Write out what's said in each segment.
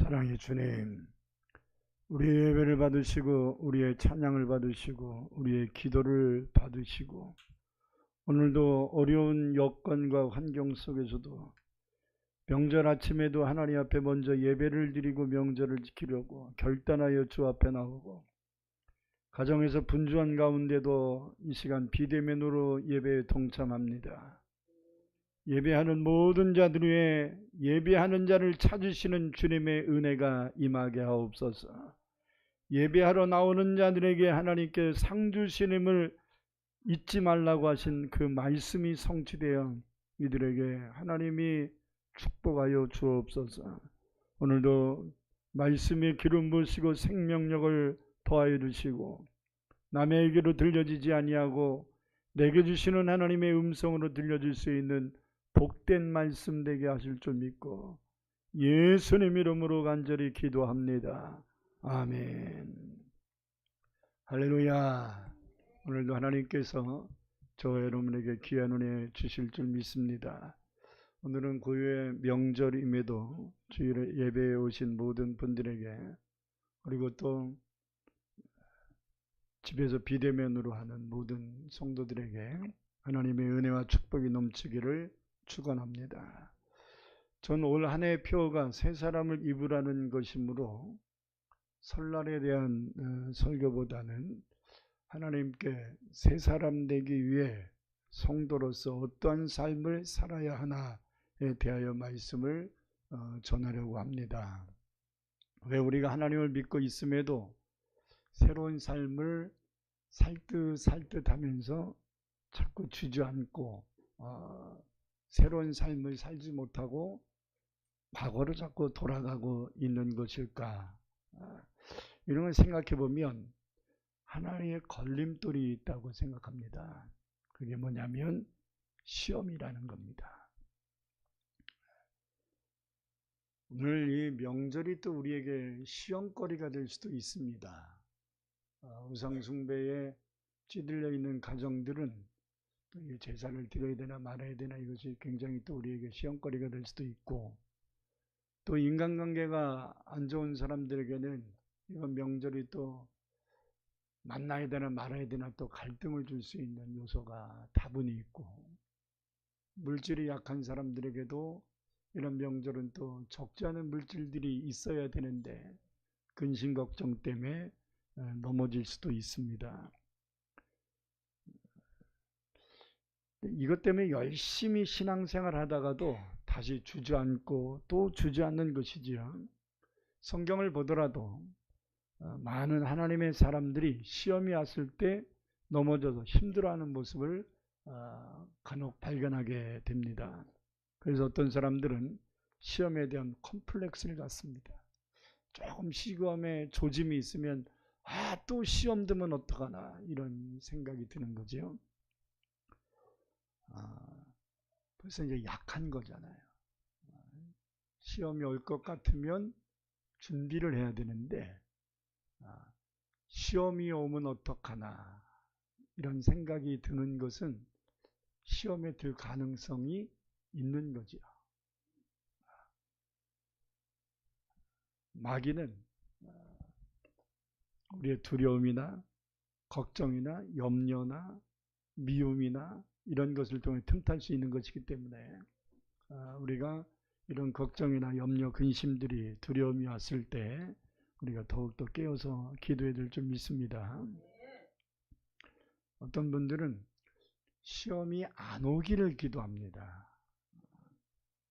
사랑의 주님, 우리의 예배를 받으시고 우리의 찬양을 받으시고 우리의 기도를 받으시고 오늘도 어려운 여건과 환경 속에서도 명절 아침에도 하나님 앞에 먼저 예배를 드리고 명절을 지키려고 결단하여 주 앞에 나오고 가정에서 분주한 가운데도 이 시간 비대면으로 예배에 동참합니다. 예배하는 모든 자들 위에 예배하는 자를 찾으시는 주님의 은혜가 임하게 하옵소서. 예배하러 나오는 자들에게 하나님께 상 주시님을 잊지 말라고 하신 그 말씀이 성취되어 이들에게 하나님이 축복하여 주옵소서. 오늘도 말씀의 기름 부으시고 생명력을 더하여 주시고 남에게로 들려지지 아니하고 내게 주시는 하나님의 음성으로 들려질 수 있는 복된 말씀 되게 하실 줄 믿고 예수님 이름으로 간절히 기도합니다. 아멘. 할렐루야. 오늘도 하나님께서 저와 여러분에게 귀한 은혜 주실 줄 믿습니다. 오늘은 고유의 명절임에도 주일에 예배에 오신 모든 분들에게 그리고 또 집에서 비대면으로 하는 모든 성도들에게 하나님의 은혜와 축복이 넘치기를 축원합니다. 전 올 한 해의 표어가 새 사람을 입으라는 것이므로 설날에 대한 설교보다는 하나님께 새 사람 되기 위해 성도로서 어떠한 삶을 살아야 하나에 대하여 말씀을 전하려고 합니다. 왜 우리가 하나님을 믿고 있음에도 새로운 삶을 살듯 하면서 자꾸 주저앉고 새로운 삶을 살지 못하고 과거로 자꾸 돌아가고 있는 것일까? 이런 걸 생각해 보면 하나의 걸림돌이 있다고 생각합니다. 그게 뭐냐면 시험이라는 겁니다. 오늘 이 명절이 또 우리에게 시험거리가 될 수도 있습니다. 우상숭배에 찌들려 있는 가정들은 또 제사를 드려야 되나 말아야 되나 이것이 굉장히 또 우리에게 시험거리가 될 수도 있고 또 인간관계가 안 좋은 사람들에게는 이번 명절이 또 만나야 되나 말아야 되나 또 갈등을 줄 수 있는 요소가 다분히 있고 물질이 약한 사람들에게도 이런 명절은 또 적지 않은 물질들이 있어야 되는데 근심 걱정 때문에 넘어질 수도 있습니다. 이것 때문에 열심히 신앙생활 하다가도 다시 주저앉고 또 주저앉는 것이지요. 성경을 보더라도 많은 하나님의 사람들이 시험이 왔을 때 넘어져서 힘들어하는 모습을 간혹 발견하게 됩니다. 그래서 어떤 사람들은 시험에 대한 컴플렉스를 갖습니다. 조금 시험에 조짐이 있으면 또 시험 들면 어떡하나 이런 생각이 드는 거죠. 벌써 이제 약한 거잖아요. 시험이 올 것 같으면 준비를 해야 되는데 시험이 오면 어떡하나 이런 생각이 드는 것은 시험에 들 가능성이 있는 거죠. 마귀는 우리의 두려움이나 걱정이나 염려나 미움이나 이런 것을 통해 틈탈 수 있는 것이기 때문에 우리가 이런 걱정이나 염려, 근심들이 두려움이 왔을 때 우리가 더욱더 깨어서 기도해야 될 줄 믿습니다. 어떤 분들은 시험이 안 오기를 기도합니다.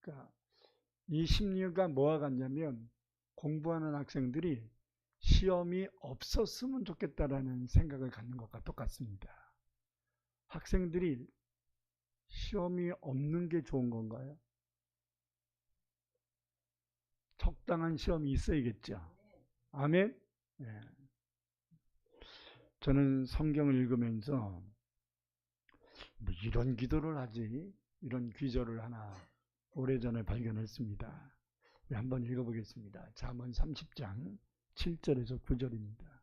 그러니까 이 심리가 뭐와 같냐면 공부하는 학생들이 시험이 없었으면 좋겠다라는 생각을 갖는 것과 똑같습니다. 학생들이 시험이 없는 게 좋은 건가요? 적당한 시험이 있어야겠죠. 아멘? 네. 저는 성경을 읽으면서 뭐 이런 기도를 하지? 이런 귀절을 하나 오래전에 발견했습니다. 한번 읽어보겠습니다. 잠언 30장 7절에서 9절입니다.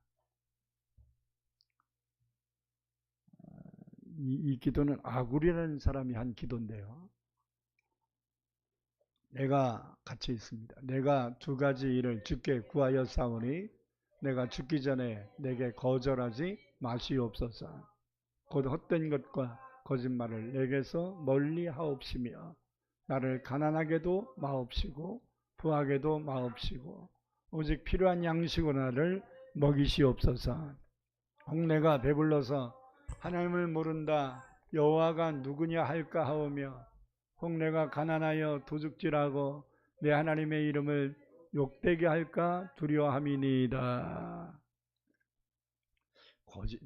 이 기도는 아굴이라는 사람이 한 기도인데요. 내가 같이 있습니다. 내가 두 가지 일을 주께 구하여 싸우니 내가 죽기 전에 내게 거절하지 마시옵소서. 곧 헛된 것과 거짓말을 내게서 멀리 하옵시며 나를 가난하게도 마옵시고 부하게도 마옵시고 오직 필요한 양식으로 나를 먹이시옵소서. 혹 내가 배불러서 하나님을 모른다 여호와가 누구냐 할까 하오며 혹 내가 가난하여 도둑질하고 내 하나님의 이름을 욕되게 할까 두려워함이니이다.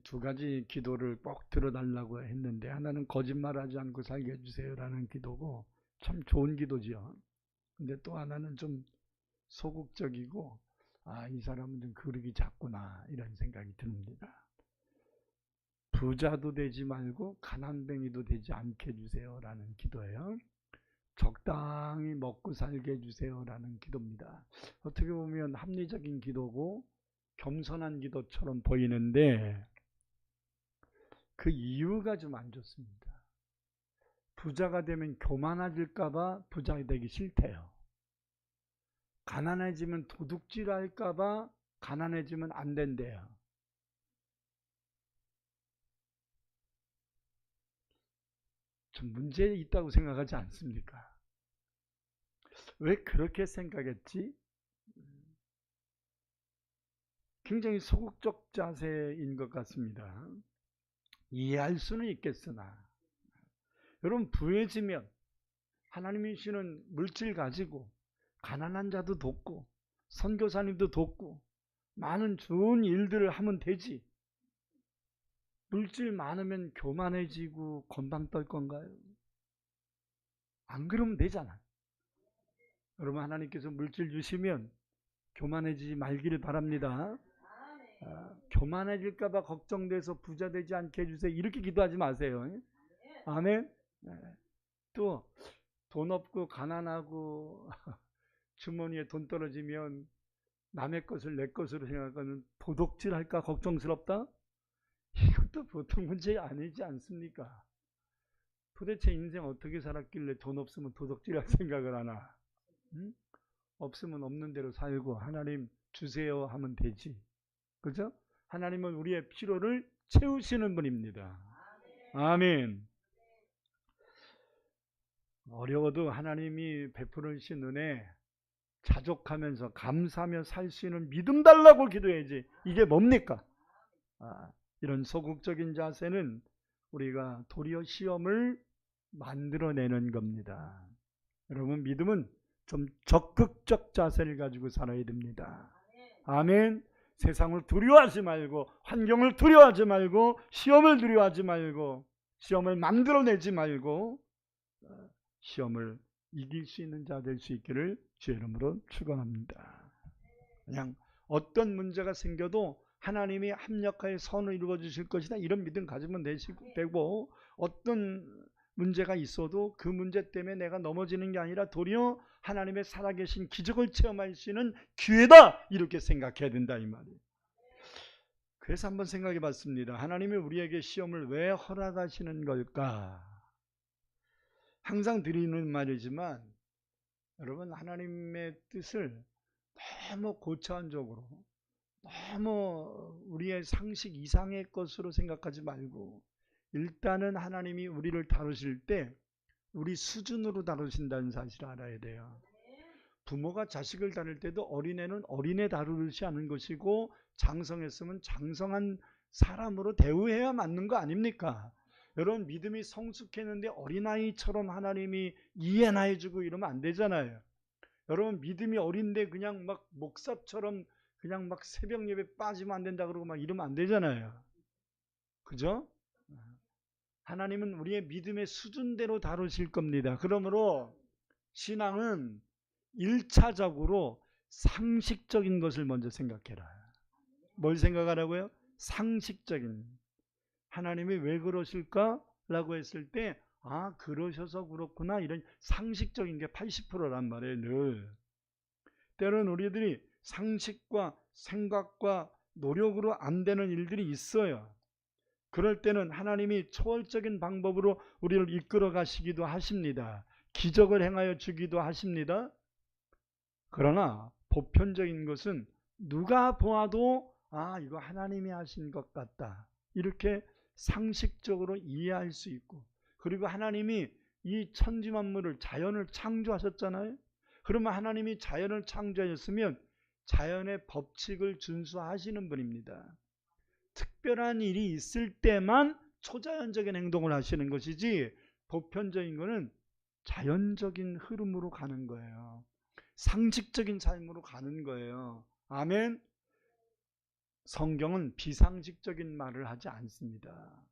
두 가지 기도를 꼭 들어달라고 했는데 하나는 거짓말하지 않고 살게 해주세요 라는 기도고 참 좋은 기도죠. 근데 또 하나는 좀 소극적이고 이 사람은 좀 그릇이 작구나 이런 생각이 듭니다. 부자도 되지 말고 가난뱅이도 되지 않게 해주세요 라는 기도예요. 적당히 먹고 살게 해주세요 라는 기도입니다. 어떻게 보면 합리적인 기도고 겸손한 기도처럼 보이는데 그 이유가 좀 안 좋습니다. 부자가 되면 교만해질까봐 부자가 되기 싫대요. 가난해지면 도둑질할까봐 가난해지면 안 된대요. 좀 문제 있다고 생각하지 않습니까? 왜 그렇게 생각했지? 굉장히 소극적 자세인 것 같습니다. 이해할 수는 있겠으나 여러분 부해지면 하나님이 주시는 물질 가지고 가난한 자도 돕고 선교사님도 돕고 많은 좋은 일들을 하면 되지. 물질 많으면 교만해지고 건방 떨 건가요? 안 그러면 되잖아. 여러분 하나님께서 물질 주시면 교만해지지 말기를 바랍니다. 교만해질까봐 걱정돼서 부자 되지 않게 해주세요. 이렇게 기도하지 마세요. 아멘. 또 돈 없고 가난하고 주머니에 돈 떨어지면 남의 것을 내 것으로 생각하는 도둑질할까 걱정스럽다? 이것도 보통 문제 아니지 않습니까? 도대체 인생 어떻게 살았길래 돈 없으면 도둑질할 생각을 하나? 응? 없으면 없는 대로 살고 하나님 주세요 하면 되지. 그죠? 하나님은 우리의 필요를 채우시는 분입니다. 아멘. 어려워도 하나님이 베푸시는 은혜 자족하면서 감사하며 살 수 있는 믿음 달라고 기도해야지. 이게 뭡니까? 이런 소극적인 자세는 우리가 도리어 시험을 만들어내는 겁니다. 여러분 믿음은 좀 적극적 자세를 가지고 살아야 됩니다. 아멘. 세상을 두려워하지 말고 환경을 두려워하지 말고 시험을 두려워하지 말고 시험을 만들어내지 말고 시험을 이길 수 있는 자 될 수 있기를 주의 이름으로 축원합니다. 그냥 어떤 문제가 생겨도 하나님이 합력하여 선을 이루어 주실 것이다 이런 믿음 가지면 되고 어떤 문제가 있어도 그 문제 때문에 내가 넘어지는 게 아니라 도리어 하나님의 살아계신 기적을 체험할 수 있는 기회다 이렇게 생각해야 된다 이 말이에요. 그래서 한번 생각해 봤습니다. 하나님이 우리에게 시험을 왜 허락하시는 걸까? 항상 드리는 말이지만 여러분 하나님의 뜻을 너무 고차원적으로 너무 우리의 상식 이상의 것으로 생각하지 말고 일단은 하나님이 우리를 다루실 때 우리 수준으로 다루신다는 사실을 알아야 돼요. 부모가 자식을 다룰 때도 어린애는 어린애 다루지 않은 것이고 장성했으면 장성한 사람으로 대우해야 맞는 거 아닙니까? 여러분 믿음이 성숙했는데 어린아이처럼 하나님이 이해나 해주고 이러면 안 되잖아요. 여러분 믿음이 어린데 그냥 막 목사처럼 그냥 막 새벽 예배 빠지면 안 된다 그러고 막 이러면 안 되잖아요. 그죠? 하나님은 우리의 믿음의 수준대로 다루실 겁니다. 그러므로 신앙은 1차적으로 상식적인 것을 먼저 생각해라. 뭘 생각하라고요? 상식적인. 하나님이 왜 그러실까? 라고 했을 때 그러셔서 그렇구나 이런 상식적인 게 80%란 말이에요. 늘. 때로는 우리들이 상식과 생각과 노력으로 안 되는 일들이 있어요. 그럴 때는 하나님이 초월적인 방법으로 우리를 이끌어 가시기도 하십니다. 기적을 행하여 주기도 하십니다. 그러나 보편적인 것은 누가 보아도 이거 하나님이 하신 것 같다, 이렇게 상식적으로 이해할 수 있고, 그리고 하나님이 이 천지 만물을, 자연을 창조하셨잖아요. 그러면 하나님이 자연을 창조하셨으면 자연의 법칙을 준수하시는 분입니다. 특별한 일이 있을 때만 초자연적인 행동을 하시는 것이지, 보편적인 것은 자연적인 흐름으로 가는 거예요. 상식적인 삶으로 가는 거예요. 아멘. 성경은 비상식적인 말을 하지 않습니다.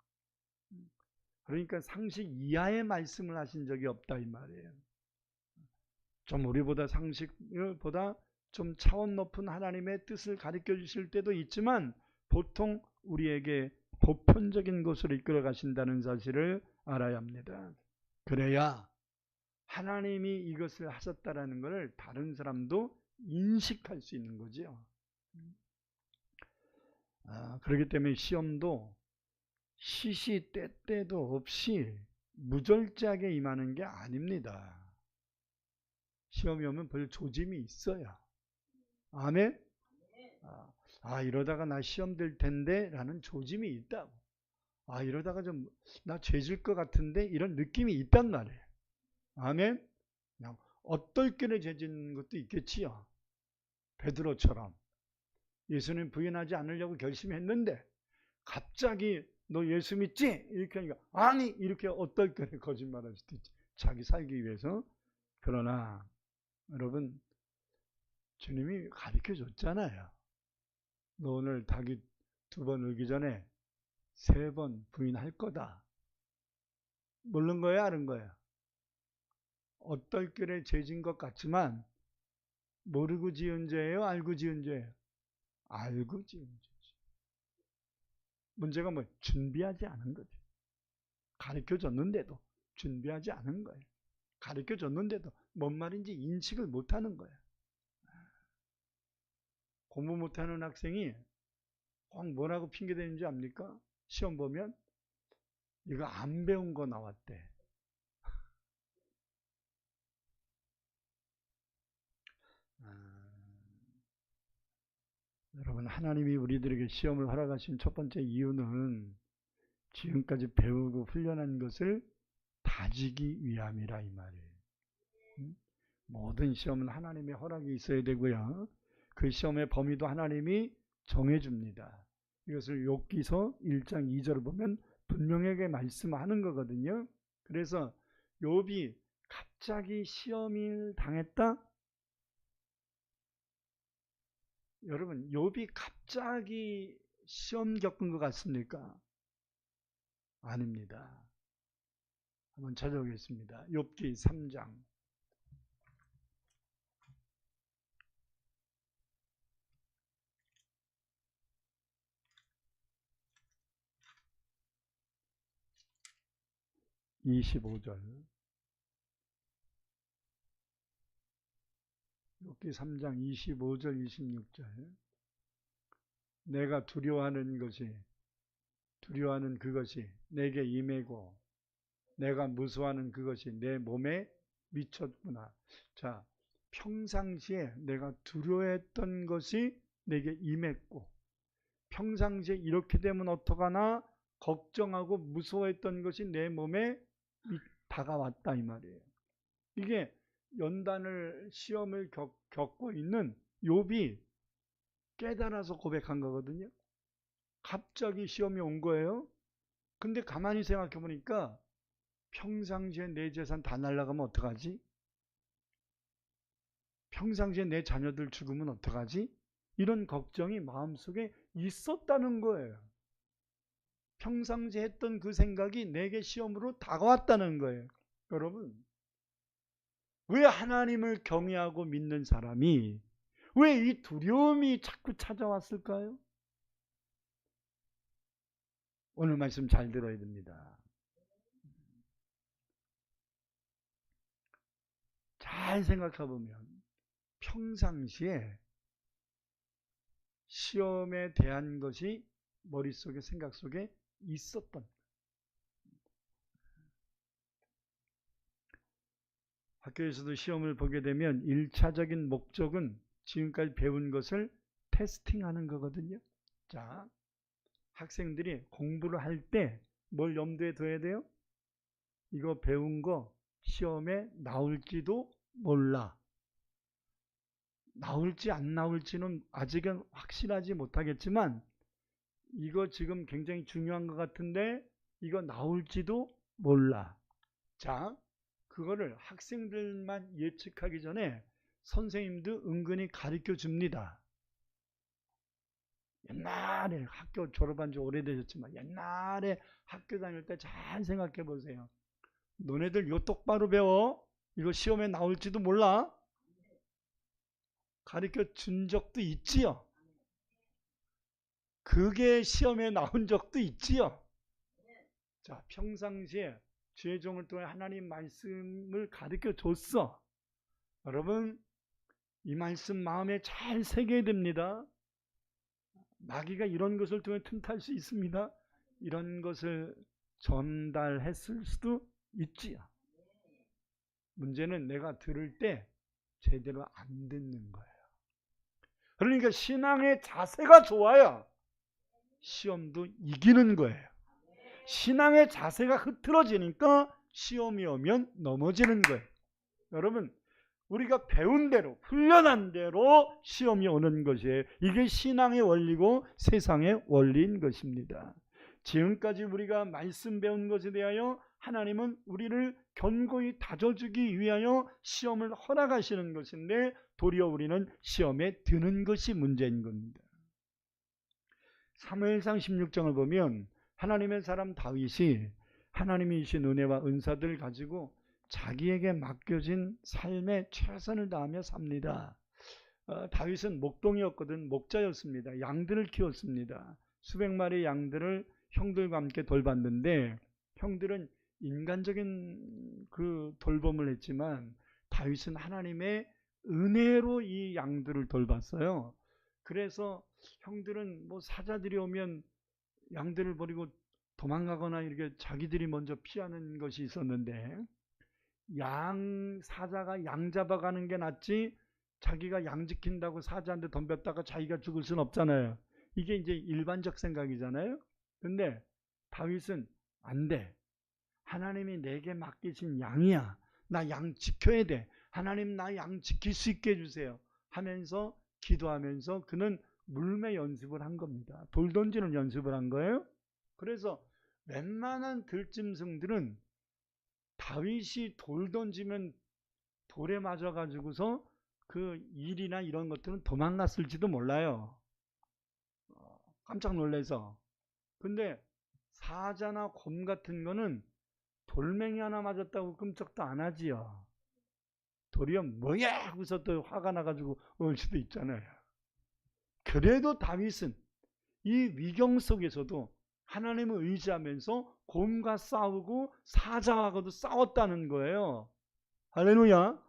그러니까 상식 이하의 말씀을 하신 적이 없다, 이 말이에요. 좀 우리보다 상식보다 좀 차원 높은 하나님의 뜻을 가르쳐 주실 때도 있지만, 보통 우리에게 보편적인 것으로 이끌어 가신다는 사실을 알아야 합니다. 그래야 하나님이 이것을 하셨다라는 것을 다른 사람도 인식할 수 있는 거죠. 그렇기 때문에 시험도 시시때때도 없이 무절제하게 임하는 게 아닙니다. 시험이 오면 별 조짐이 있어요. 아멘? 이러다가 나 시험 될 텐데 라는 조짐이 있다고. 이러다가 좀 나 죄질 것 같은데, 이런 느낌이 있단 말이에요. 아멘? 그냥 어떨결에 죄진 것도 있겠지요. 베드로처럼 예수님 부인하지 않으려고 결심했는데 갑자기 너 예수 믿지? 이렇게 하니까 아니, 이렇게 어떨결에 거짓말할 수도 있지, 자기 살기 위해서. 그러나 여러분, 주님이 가르쳐 줬잖아요. 너 오늘 닭이 2번 울기 전에 3번 부인할 거다. 모르는 거예요, 아는 거예요? 어떨결에 죄진 것 같지만 모르고 지은 죄예요, 알고 지은 죄예요? 알고 지은 죄지. 문제가 뭐 준비하지 않은 거죠. 가르쳐 줬는데도 준비하지 않은 거예요. 가르쳐 줬는데도 뭔 말인지 인식을 못하는 거예요. 공부 못하는 학생이 꼭 뭐라고 핑계대는지 압니까? 시험 보면 이거 안 배운 거 나왔대. 여러분, 하나님이 우리들에게 시험을 허락하신 첫 번째 이유는 지금까지 배우고 훈련한 것을 다지기 위함이라, 이 말이에요. 모든 시험은 하나님의 허락이 있어야 되고요. 그 시험의 범위도 하나님이 정해줍니다. 이것을 욥기서 1장 2절을 보면 분명하게 말씀하는 거거든요. 그래서 욥이 갑자기 시험을 당했다? 여러분, 욥이 갑자기 시험 겪은 것 같습니까? 아닙니다. 한번 찾아보겠습니다. 욥기 3장 25절. 욥기 3장 25절 26절. 내가 두려워하는 그것이 내게 임하고 내가 무서워하는 그것이 내 몸에 미쳤구나. 자, 평상시에 내가 두려워했던 것이 내게 임했고, 평상시에 이렇게 되면 어떡하나 걱정하고 무서워했던 것이 내 몸에 다가왔다, 이 말이에요. 이게 연단을, 시험을 겪고 있는 욥이 깨달아서 고백한 거거든요. 갑자기 시험이 온 거예요. 근데 가만히 생각해 보니까 평상시에 내 재산 다 날아가면 어떡하지? 평상시에 내 자녀들 죽으면 어떡하지? 이런 걱정이 마음속에 있었다는 거예요. 평상시에 했던 그 생각이 내게 시험으로 다가왔다는 거예요. 여러분, 왜 하나님을 경외하고 믿는 사람이 왜 이 두려움이 자꾸 찾아왔을까요? 오늘 말씀 잘 들어야 됩니다. 잘 생각해 보면 평상시에 시험에 대한 것이 머릿속에, 생각 속에 있었던. 학교에서도 시험을 보게 되면 1차적인 목적은 지금까지 배운 것을 테스팅하는 거거든요. 자, 학생들이 공부를 할 때 뭘 염두에 둬야 돼요? 이거 배운 거 시험에 나올지도 몰라. 나올지 안 나올지는 아직은 확실하지 못하겠지만 이거 지금 굉장히 중요한 것 같은데 이거 나올지도 몰라. 자, 그거를 학생들만 예측하기 전에 선생님도 은근히 가르쳐 줍니다. 옛날에 학교 졸업한 지 오래되셨지만 옛날에 학교 다닐 때 잘 생각해 보세요. 너네들 이거 똑바로 배워. 이거 시험에 나올지도 몰라. 가르쳐 준 적도 있지요. 그게 시험에 나온 적도 있지요. 자, 평상시에 주의 종을 통해 하나님 말씀을 가르쳐 줬어. 여러분, 이 말씀 마음에 잘 새겨야 됩니다. 마귀가 이런 것을 통해 틈탈 수 있습니다. 이런 것을 전달했을 수도 있지요. 문제는 내가 들을 때 제대로 안 듣는 거예요. 그러니까 신앙의 자세가 좋아야 시험도 이기는 거예요. 신앙의 자세가 흐트러지니까 시험이 오면 넘어지는 거예요. 여러분, 우리가 배운 대로 훈련한 대로 시험이 오는 것이에요. 이게 신앙의 원리고 세상의 원리인 것입니다. 지금까지 우리가 말씀 배운 것에 대하여 하나님은 우리를 견고히 다져주기 위하여 시험을 허락하시는 것인데 도리어 우리는 시험에 드는 것이 문제인 겁니다. 사무엘상 16장을 보면 하나님의 사람 다윗이 하나님이 주신 은혜와 은사들을 가지고 자기에게 맡겨진 삶에 최선을 다하며 삽니다. 다윗은 목동이었거든. 목자였습니다. 양들을 키웠습니다. 수백 마리 양들을 형들과 함께 돌봤는데 형들은 인간적인 그 돌봄을 했지만 다윗은 하나님의 은혜로 이 양들을 돌봤어요. 그래서 형들은 뭐 사자들이 오면 양들을 버리고 도망가거나 이렇게 자기들이 먼저 피하는 것이 있었는데 사자가 양 잡아가는 게 낫지 자기가 양 지킨다고 사자한테 덤볐다가 자기가 죽을 수는 없잖아요. 이게 이제 일반적 생각이잖아요. 근데 다윗은 안 돼. 하나님이 내게 맡기신 양이야. 나 양 지켜야 돼. 하나님 나 양 지킬 수 있게 해주세요. 하면서 기도하면서 그는 물매 연습을 한 겁니다. 돌 던지는 연습을 한 거예요. 그래서 웬만한 들짐승들은 다윗이 돌 던지면 돌에 맞아가지고서 그 일이나 이런 것들은 도망갔을지도 몰라요. 깜짝 놀라서. 근데 사자나 곰 같은 거는 돌멩이 하나 맞았다고 끔찍도 안 하지요. 도리어 뭐야 하고서 또 화가 나가지고 올 수도 있잖아요. 그래도 다윗은 이 위경 속에서도 하나님을 의지하면서 곰과 싸우고 사자하고도 싸웠다는 거예요. 할렐루야.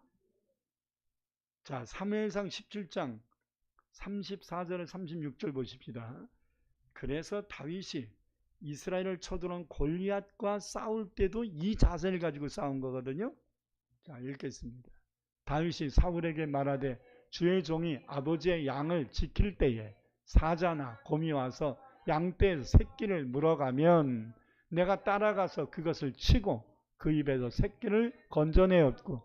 자, 사무엘상 17장 34절에 36절 보십시다. 그래서 다윗이 이스라엘을 쳐들어온 골리앗과 싸울 때도 이 자세를 가지고 싸운 거거든요. 자, 읽겠습니다. 다윗이 사울에게 말하되 주의 종이 아버지의 양을 지킬 때에 사자나 곰이 와서 양떼에서 새끼를 물어가면 내가 따라가서 그것을 치고 그 입에서 새끼를 건져내었고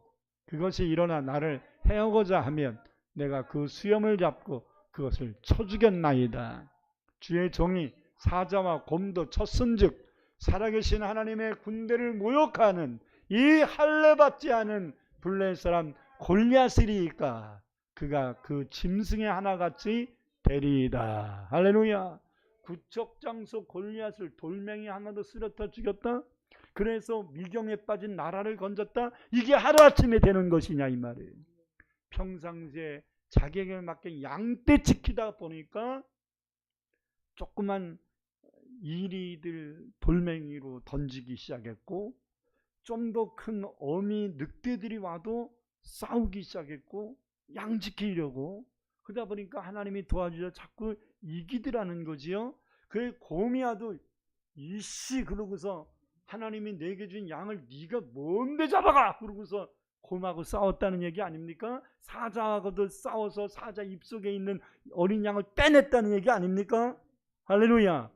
그것이 일어나 나를 해하고자 하면 내가 그 수염을 잡고 그것을 쳐 죽였나이다. 주의 종이 사자와 곰도 쳤은즉 살아계신 하나님의 군대를 모욕하는 이 할례받지 않은 블레셋 사람 골리앗이리까 그가 그 짐승의 하나같이 되리이다. 할렐루야. 구척장소 골리앗을 돌멩이 하나로 쓰러뜨려 죽였다. 그래서 미경에 빠진 나라를 건졌다. 이게 하루아침에 되는 것이냐 이 말이에요. 평상시에 자기에게 맡긴 양떼 지키다 보니까 조그만 이리들 돌멩이로 던지기 시작했고 좀 더 큰 어미 늑대들이 와도 싸우기 시작했고 양 지키려고 그러다 보니까 하나님이 도와주셔 자꾸 이기더라는 거지요. 그 곰이 와도 이씨 그러고서 하나님이 내게 준 양을 네가 뭔데 잡아가 그러고서 곰하고 싸웠다는 얘기 아닙니까? 사자하고도 싸워서 사자 입속에 있는 어린 양을 빼냈다는 얘기 아닙니까? 할렐루야.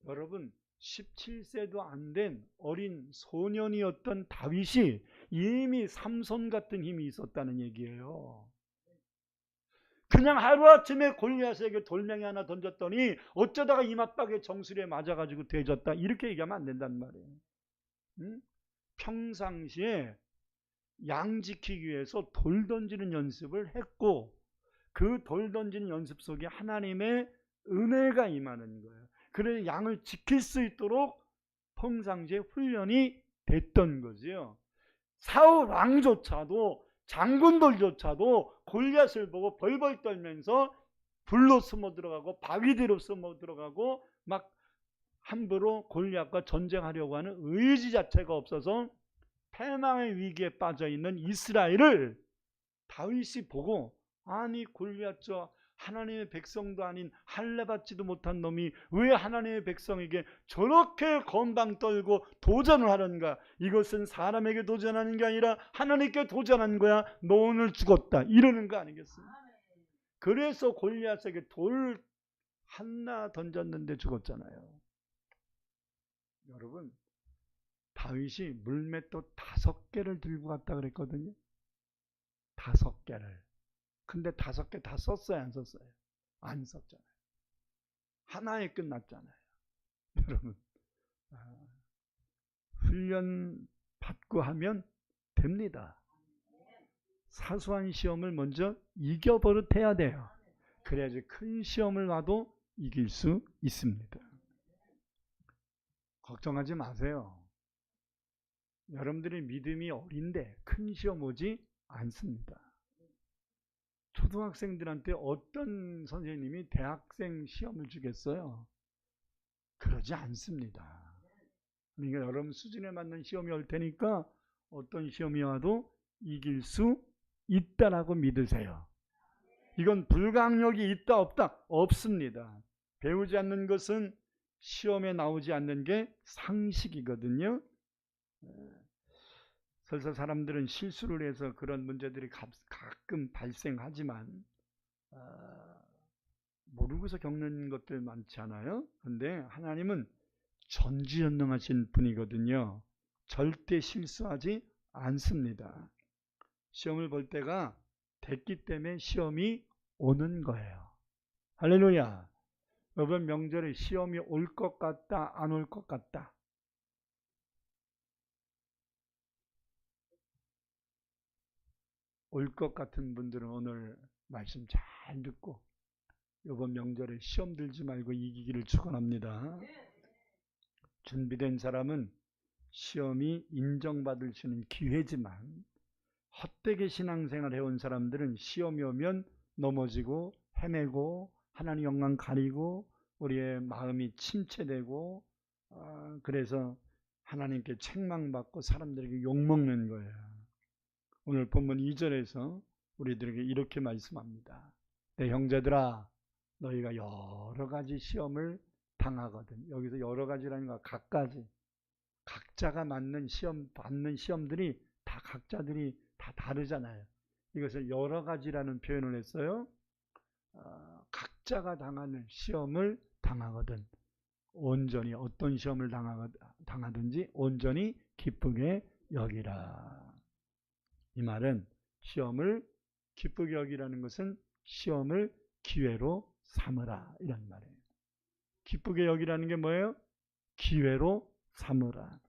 여러분, 17세도 안 된 어린 소년이었던 다윗이 이미 삼손 같은 힘이 있었다는 얘기예요. 그냥 하루아침에 골리앗에게 돌멩이 하나 던졌더니 어쩌다가 이맛박에 정수리에 맞아가지고 되졌다, 이렇게 얘기하면 안 된단 말이에요. 응? 평상시에 양 지키기 위해서 돌 던지는 연습을 했고, 그 돌 던지는 연습 속에 하나님의 은혜가 임하는 거예요. 그래서 양을 지킬 수 있도록 평상시에 훈련이 됐던 거지요. 사울 왕조차도, 장군들조차도 골리앗을 보고 벌벌 떨면서 불로 숨어 들어가고 바위 뒤로 숨어 들어가고 막 함부로 골리앗과 전쟁하려고 하는 의지 자체가 없어서 패망의 위기에 빠져 있는 이스라엘을 다윗이 보고, 아니 골리앗 저 하나님의 백성도 아닌 할례받지도 못한 놈이 왜 하나님의 백성에게 저렇게 건방 떨고 도전을 하는가? 이것은 사람에게 도전하는 게 아니라 하나님께 도전한 거야. 너 오늘 죽었다, 이러는 거 아니겠어요? 그래서 골리앗에게 돌 하나 던졌는데 죽었잖아요. 여러분, 다윗이 물맷돌 5개를 들고 갔다 그랬거든요. 5개를. 근데 5개 다 썼어요, 안 썼어요? 안 썼잖아요. 하나에 끝났잖아요. 여러분, 훈련 받고 하면 됩니다. 사소한 시험을 먼저 이겨버릇해야 돼요. 그래야지 큰 시험을 와도 이길 수 있습니다. 걱정하지 마세요. 여러분들의 믿음이 어린데 큰 시험 오지 않습니다. 초등학생들한테 어떤 선생님이 대학생 시험을 주겠어요? 그러지 않습니다. 그러니까 여러분 수준에 맞는 시험이 올 테니까 어떤 시험이 와도 이길 수 있다라고 믿으세요. 이건 불가항력이 있다 없다? 없습니다. 배우지 않는 것은 시험에 나오지 않는 게 상식이거든요. 설사 사람들은 실수를 해서 그런 문제들이 가끔 발생하지만 모르고서 겪는 것들 많지 않아요? 그런데 하나님은 전지전능하신 분이거든요. 절대 실수하지 않습니다. 시험을 볼 때가 됐기 때문에 시험이 오는 거예요. 할렐루야. 이번 명절에 시험이 올 것 같다, 안 올 것 같다? 올 것 같은 분들은 오늘 말씀 잘 듣고 이번 명절에 시험 들지 말고 이기기를 축원합니다. 준비된 사람은 시험이 인정받을 수 있는 기회지만, 헛되게 신앙생활 해온 사람들은 시험이 오면 넘어지고 헤매고 하나님 영광 가리고 우리의 마음이 침체되고 그래서 하나님께 책망받고 사람들에게 욕먹는 거예요. 오늘 본문 2절에서 우리들에게 이렇게 말씀합니다. 내 형제들아, 너희가 여러 가지 시험을 당하거든. 여기서 여러 가지라는 거 각가지, 각자가 맞는 시험, 받는 시험들이 다 각자들이 다 다르잖아요. 이것을 여러 가지라는 표현을 했어요. 각자가 당하는 시험을 당하거든 온전히, 어떤 시험을 당하든지 온전히 기쁘게 여기라. 이 말은 시험을 기쁘게 여기라는 것은 시험을 기회로 삼으라, 이런 말이에요. 기쁘게 여기라는 게 뭐예요? 기회로 삼으라.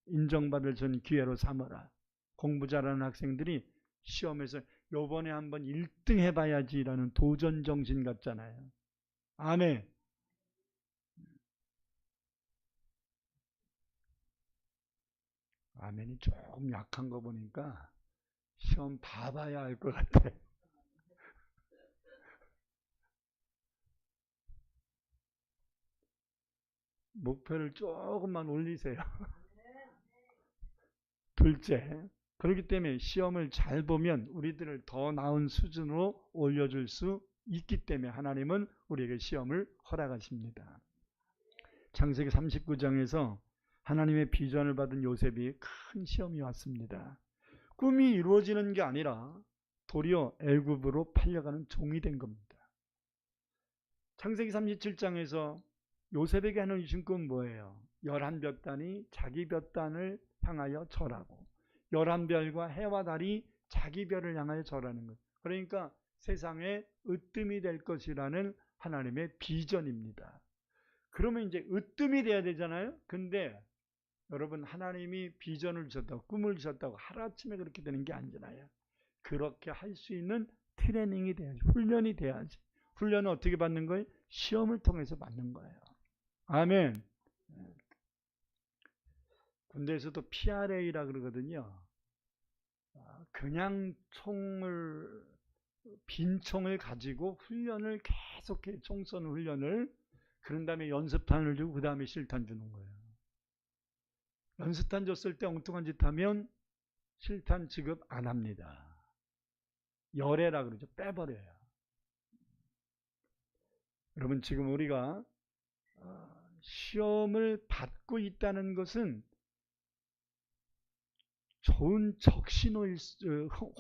인정받을 전 기회로 삼으라. 공부 잘하는 학생들이 시험에서 요번에 한번 1등 해봐야지라는 도전 정신 같잖아요. 아멘. 아멘이 조금 약한 거 보니까 시험 봐봐야 알 것 같아. 목표를 조금만 올리세요. 둘째, 그렇기 때문에 시험을 잘 보면 우리들을 더 나은 수준으로 올려줄 수 있기 때문에 하나님은 우리에게 시험을 허락하십니다. 창세기 39장에서 하나님의 비전을 받은 요셉이 큰 시험이 왔습니다. 꿈이 이루어지는 게 아니라 도리어 애굽으로 팔려가는 종이 된 겁니다. 창세기 37장에서 요셉에게 하는 주신 꿈은 뭐예요? 11볕단이 자기 볕단을 향하여 절하고 11별과 해와 달이 자기 별을 향하여 절하는 것. 그러니까 세상에 으뜸이 될 것이라는 하나님의 비전입니다. 그러면 이제 으뜸이 돼야 되잖아요. 근데 여러분, 하나님이 비전을 주셨다고, 꿈을 주셨다고 하루아침에 그렇게 되는 게 아니잖아요. 그렇게 할 수 있는 트레이닝이 돼야지, 훈련이 돼야지. 훈련은 어떻게 받는 거예요? 시험을 통해서 받는 거예요. 아멘. 군대에서도 PRA라 그러거든요. 그냥 빈 총을 가지고 훈련을 계속해, 총 쏘는 훈련을. 그런 다음에 연습탄을 주고 그 다음에 실탄 주는 거예요. 연습탄 줬을 때 엉뚱한 짓 하면 실탄 지급 안 합니다. 열애라 그러죠. 빼버려요. 여러분, 지금 우리가 시험을 받고 있다는 것은 좋은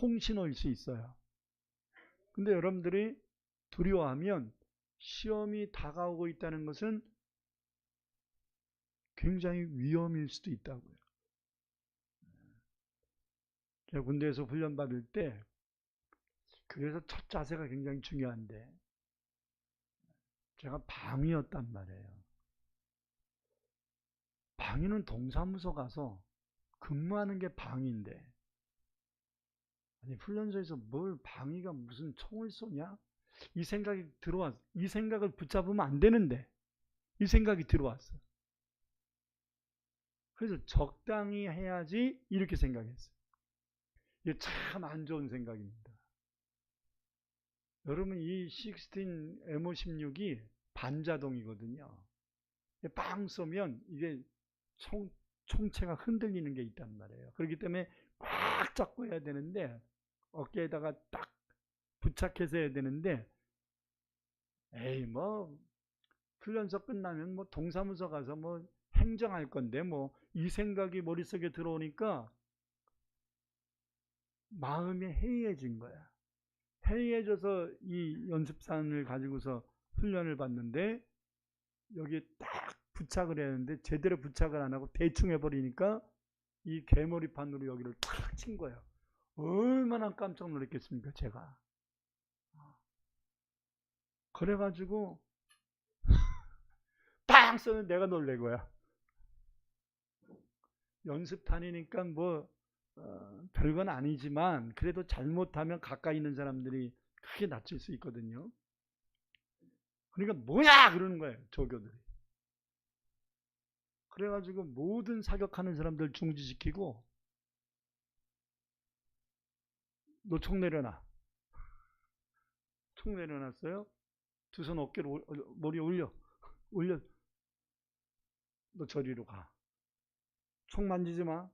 홍신호일 수 있어요. 근데 여러분들이 두려워하면 시험이 다가오고 있다는 것은 굉장히 위험일 수도 있다고요. 제가 군대에서 훈련 받을 때, 그래서 첫 자세가 굉장히 중요한데, 제가 방위였단 말이에요. 방위는 동사무소 가서 근무하는 게 방위인데, 아니 훈련소에서 뭘 방위가 무슨 총을 쏘냐? 이 생각이 들어왔어. 이 생각을 붙잡으면 안 되는데 이 생각이 들어왔어. 그래서 적당히 해야지 이렇게 생각했어요. 이게 참 안 좋은 생각입니다. 여러분, 이 16 M56이 반자동이거든요. 빵 쏘면 이게 총체가 흔들리는 게 있단 말이에요. 그렇기 때문에 꽉 잡고 해야 되는데, 어깨에다가 딱 부착해서 해야 되는데, 에이 뭐 훈련소 끝나면 뭐 동사무소 가서 뭐 행정할 건데 뭐 이 생각이 머릿속에 들어오니까 마음이 해이해진 거야. 해이해져서 이 연습산을 가지고서 훈련을 받는데, 여기 딱 부착을 해야 하는데 제대로 부착을 안 하고 대충 해버리니까 이 개머리판으로 여기를 탁 친 거예요. 얼마나 깜짝 놀랐겠습니까, 제가. 그래가지고 빵 쏘는 내가 놀란 거야. 연습탄이니까 뭐 별건 아니지만 그래도 잘못하면 가까이 있는 사람들이 크게 다칠 수 있거든요. 그러니까 뭐야 그러는 거예요, 조교들이. 그래가지고 모든 사격하는 사람들 중지시키고, 너 총 내려놔. 총 내려놨어요. 두 손 어깨로 머리에 올려. 너 저리로 가. 총 만지지 마.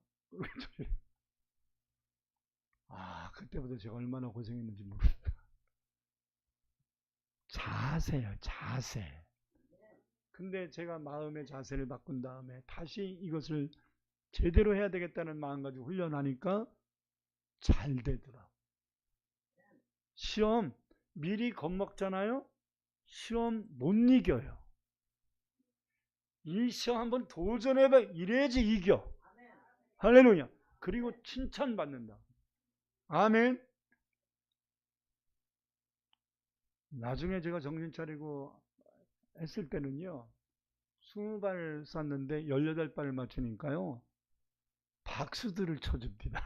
그때부터 제가 얼마나 고생했는지 모릅니다. 자세요, 자세. 근데 제가 마음의 자세를 바꾼 다음에 다시 이것을 제대로 해야 되겠다는 마음 가지고 훈련하니까 잘 되더라고요. 시험 미리 겁먹잖아요. 시험 못 이겨요. 이 시험 한번 도전해봐. 이래야지 이겨. 할렐루야. 그리고 칭찬받는다. 아멘. 나중에 제가 정신 차리고 했을 때는요, 20발 쐈는데 18발을 맞추니까요, 박수들을 쳐줍니다.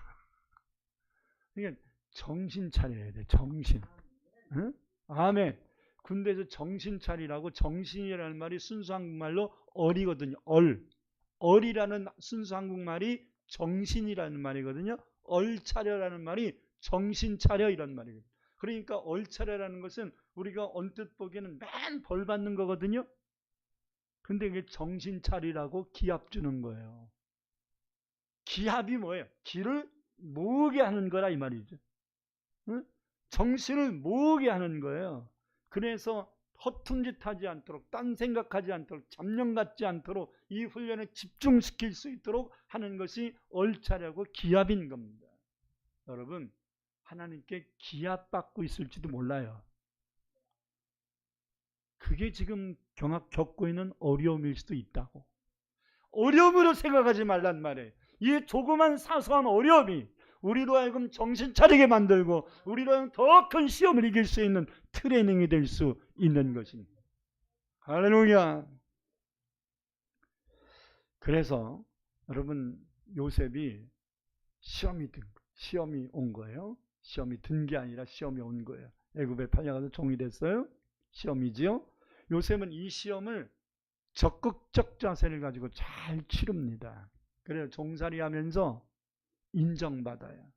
그러니까 정신 차려야 돼, 정신. 응? 아멘. 군대에서 정신 차리라고, 정신이라는 말이 순수 한국말로 얼이거든요. 얼이라는 순수 한국말이 정신이라는 말이거든요. 얼차려라는 말이 정신 차려 이란 말이거든요. 그러니까 얼차려라는 것은 우리가 언뜻 보기에는 맨 벌 받는 거거든요. 근데 이게 정신 차리라고 기합 주는 거예요. 기합이 뭐예요? 기를 모으게 하는 거라 이 말이죠. 응? 정신을 모으게 하는 거예요. 그래서 허튼 짓 하지 않도록, 딴 생각하지 않도록, 잡념 갖지 않도록 이 훈련에 집중시킬 수 있도록 하는 것이 얼차려고 기합인 겁니다. 여러분 하나님께 기합받고 있을지도 몰라요. 그게 지금 겪고 있는 어려움일 수도 있다고. 어려움으로 생각하지 말란 말이에요. 이 조그만 사소한 어려움이 우리로 하여금 정신 차리게 만들고 우리로 하여금 더 큰 시험을 이길 수 있는 트레이닝이 될 수 있는 것입니다. 할렐루야. 그래서 여러분 요셉이 시험이 온 거예요. 시험이 든 게 아니라 시험이 온 거예요. 애굽에 팔려가서 종이 됐어요. 시험이지요. 요셉은 이 시험을 적극적 자세를 가지고 잘 치릅니다. 그래서 종살이하면서 인정받아요.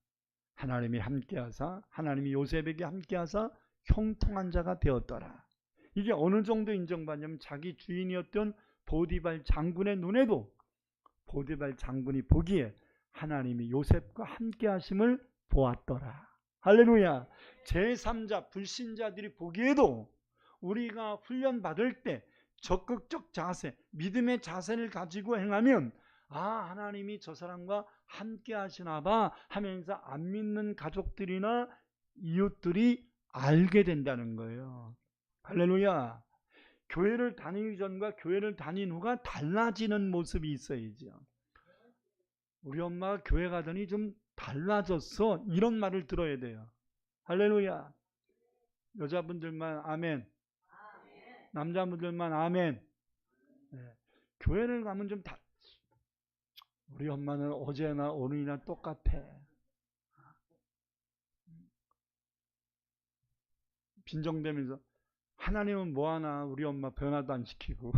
하나님이 함께하사, 하나님이 요셉에게 함께하사 형통한 자가 되었더라. 이게 어느 정도 인정받냐면 자기 주인이었던 보디발 장군의 눈에도 보디발 장군이 보기에 하나님이 요셉과 함께하심을 보았더라. 할렐루야. 제3자 불신자들이 보기에도 우리가 훈련받을 때 적극적 자세, 믿음의 자세를 가지고 행하면 하나님이 저 사람과 함께 하시나 봐 하면서 안 믿는 가족들이나 이웃들이 알게 된다는 거예요. 할렐루야. 교회를 다니기 전과 교회를 다닌 후가 달라지는 모습이 있어야죠. 우리 엄마가 교회 가더니 좀 달라졌어. 이런 말을 들어야 돼요. 할렐루야. 여자분들만 아멘. 남자분들만 아멘. 네. 교회를 가면 좀 우리 엄마는 어제나 오늘이나 똑같아. 빈정대면서 하나님은 뭐하나 우리 엄마 변화도 안 시키고.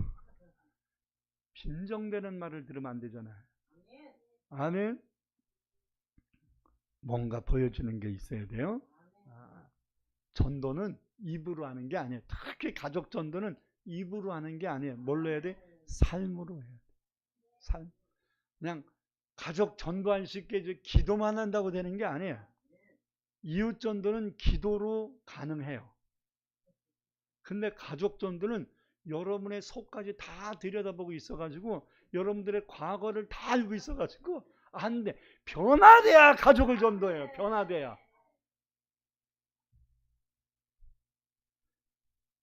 빈정대는 말을 들으면 안 되잖아요. 아멘. 뭔가 보여주는 게 있어야 돼요. 전도는 입으로 하는 게 아니에요. 특히 가족 전도는 입으로 하는 게 아니에요. 뭘로 해야 돼? 삶으로 해야 돼. 삶. 그냥 가족 전도할 수 있게 기도만 한다고 되는 게 아니에요. 이웃 전도는 기도로 가능해요. 근데 가족 전도는 여러분의 속까지 다 들여다보고 있어가지고 여러분들의 과거를 다 알고 있어가지고 안 돼. 변화돼야 가족을 전도해요. 변화돼야.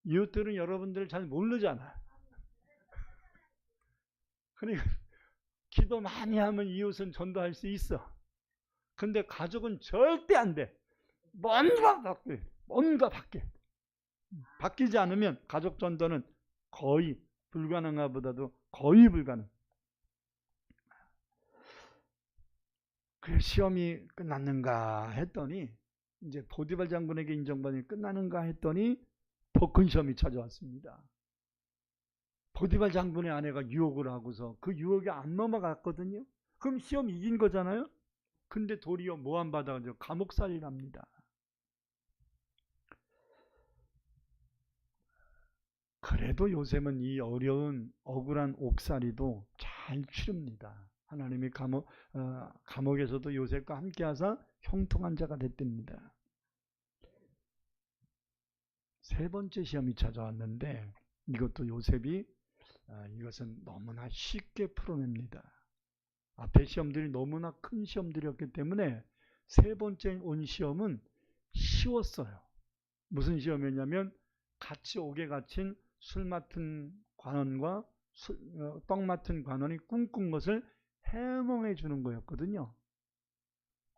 이웃들은 여러분들을 잘 모르잖아. 그러니까 기도 많이 하면 이웃은 전도할 수 있어. 근데 가족은 절대 안 돼. 뭔가 바뀌어. 바뀌지 않으면 가족 전도는 거의 불가능하보다도 거의 불가능. 그래서 시험이 끝났는가 했더니 이제 보디발 장군에게 인정받으니 끝나는가 했더니 더 큰 시험이 찾아왔습니다. 보디발 장군의 아내가 유혹을 하고서 그 유혹이 안 넘어갔거든요. 그럼 시험 이긴 거잖아요. 근데 도리어 모함 받아가지고 감옥살이를 합니다. 그래도 요셉은 이 어려운 억울한 옥살이도 잘 치릅니다. 하나님이 감옥에서도 요셉과 함께하사 형통한 자가 됐답니다. 세 번째 시험이 찾아왔는데 이것도 요셉이 이것은 너무나 쉽게 풀어냅니다. 앞에 시험들이 너무나 큰 시험들이었기 때문에 세 번째 온 시험은 쉬웠어요. 무슨 시험이었냐면 같이 옥에 갇힌 술 맡은 관원과 떡 맡은 관원이 꿈꾼 것을 해몽해 주는 거였거든요.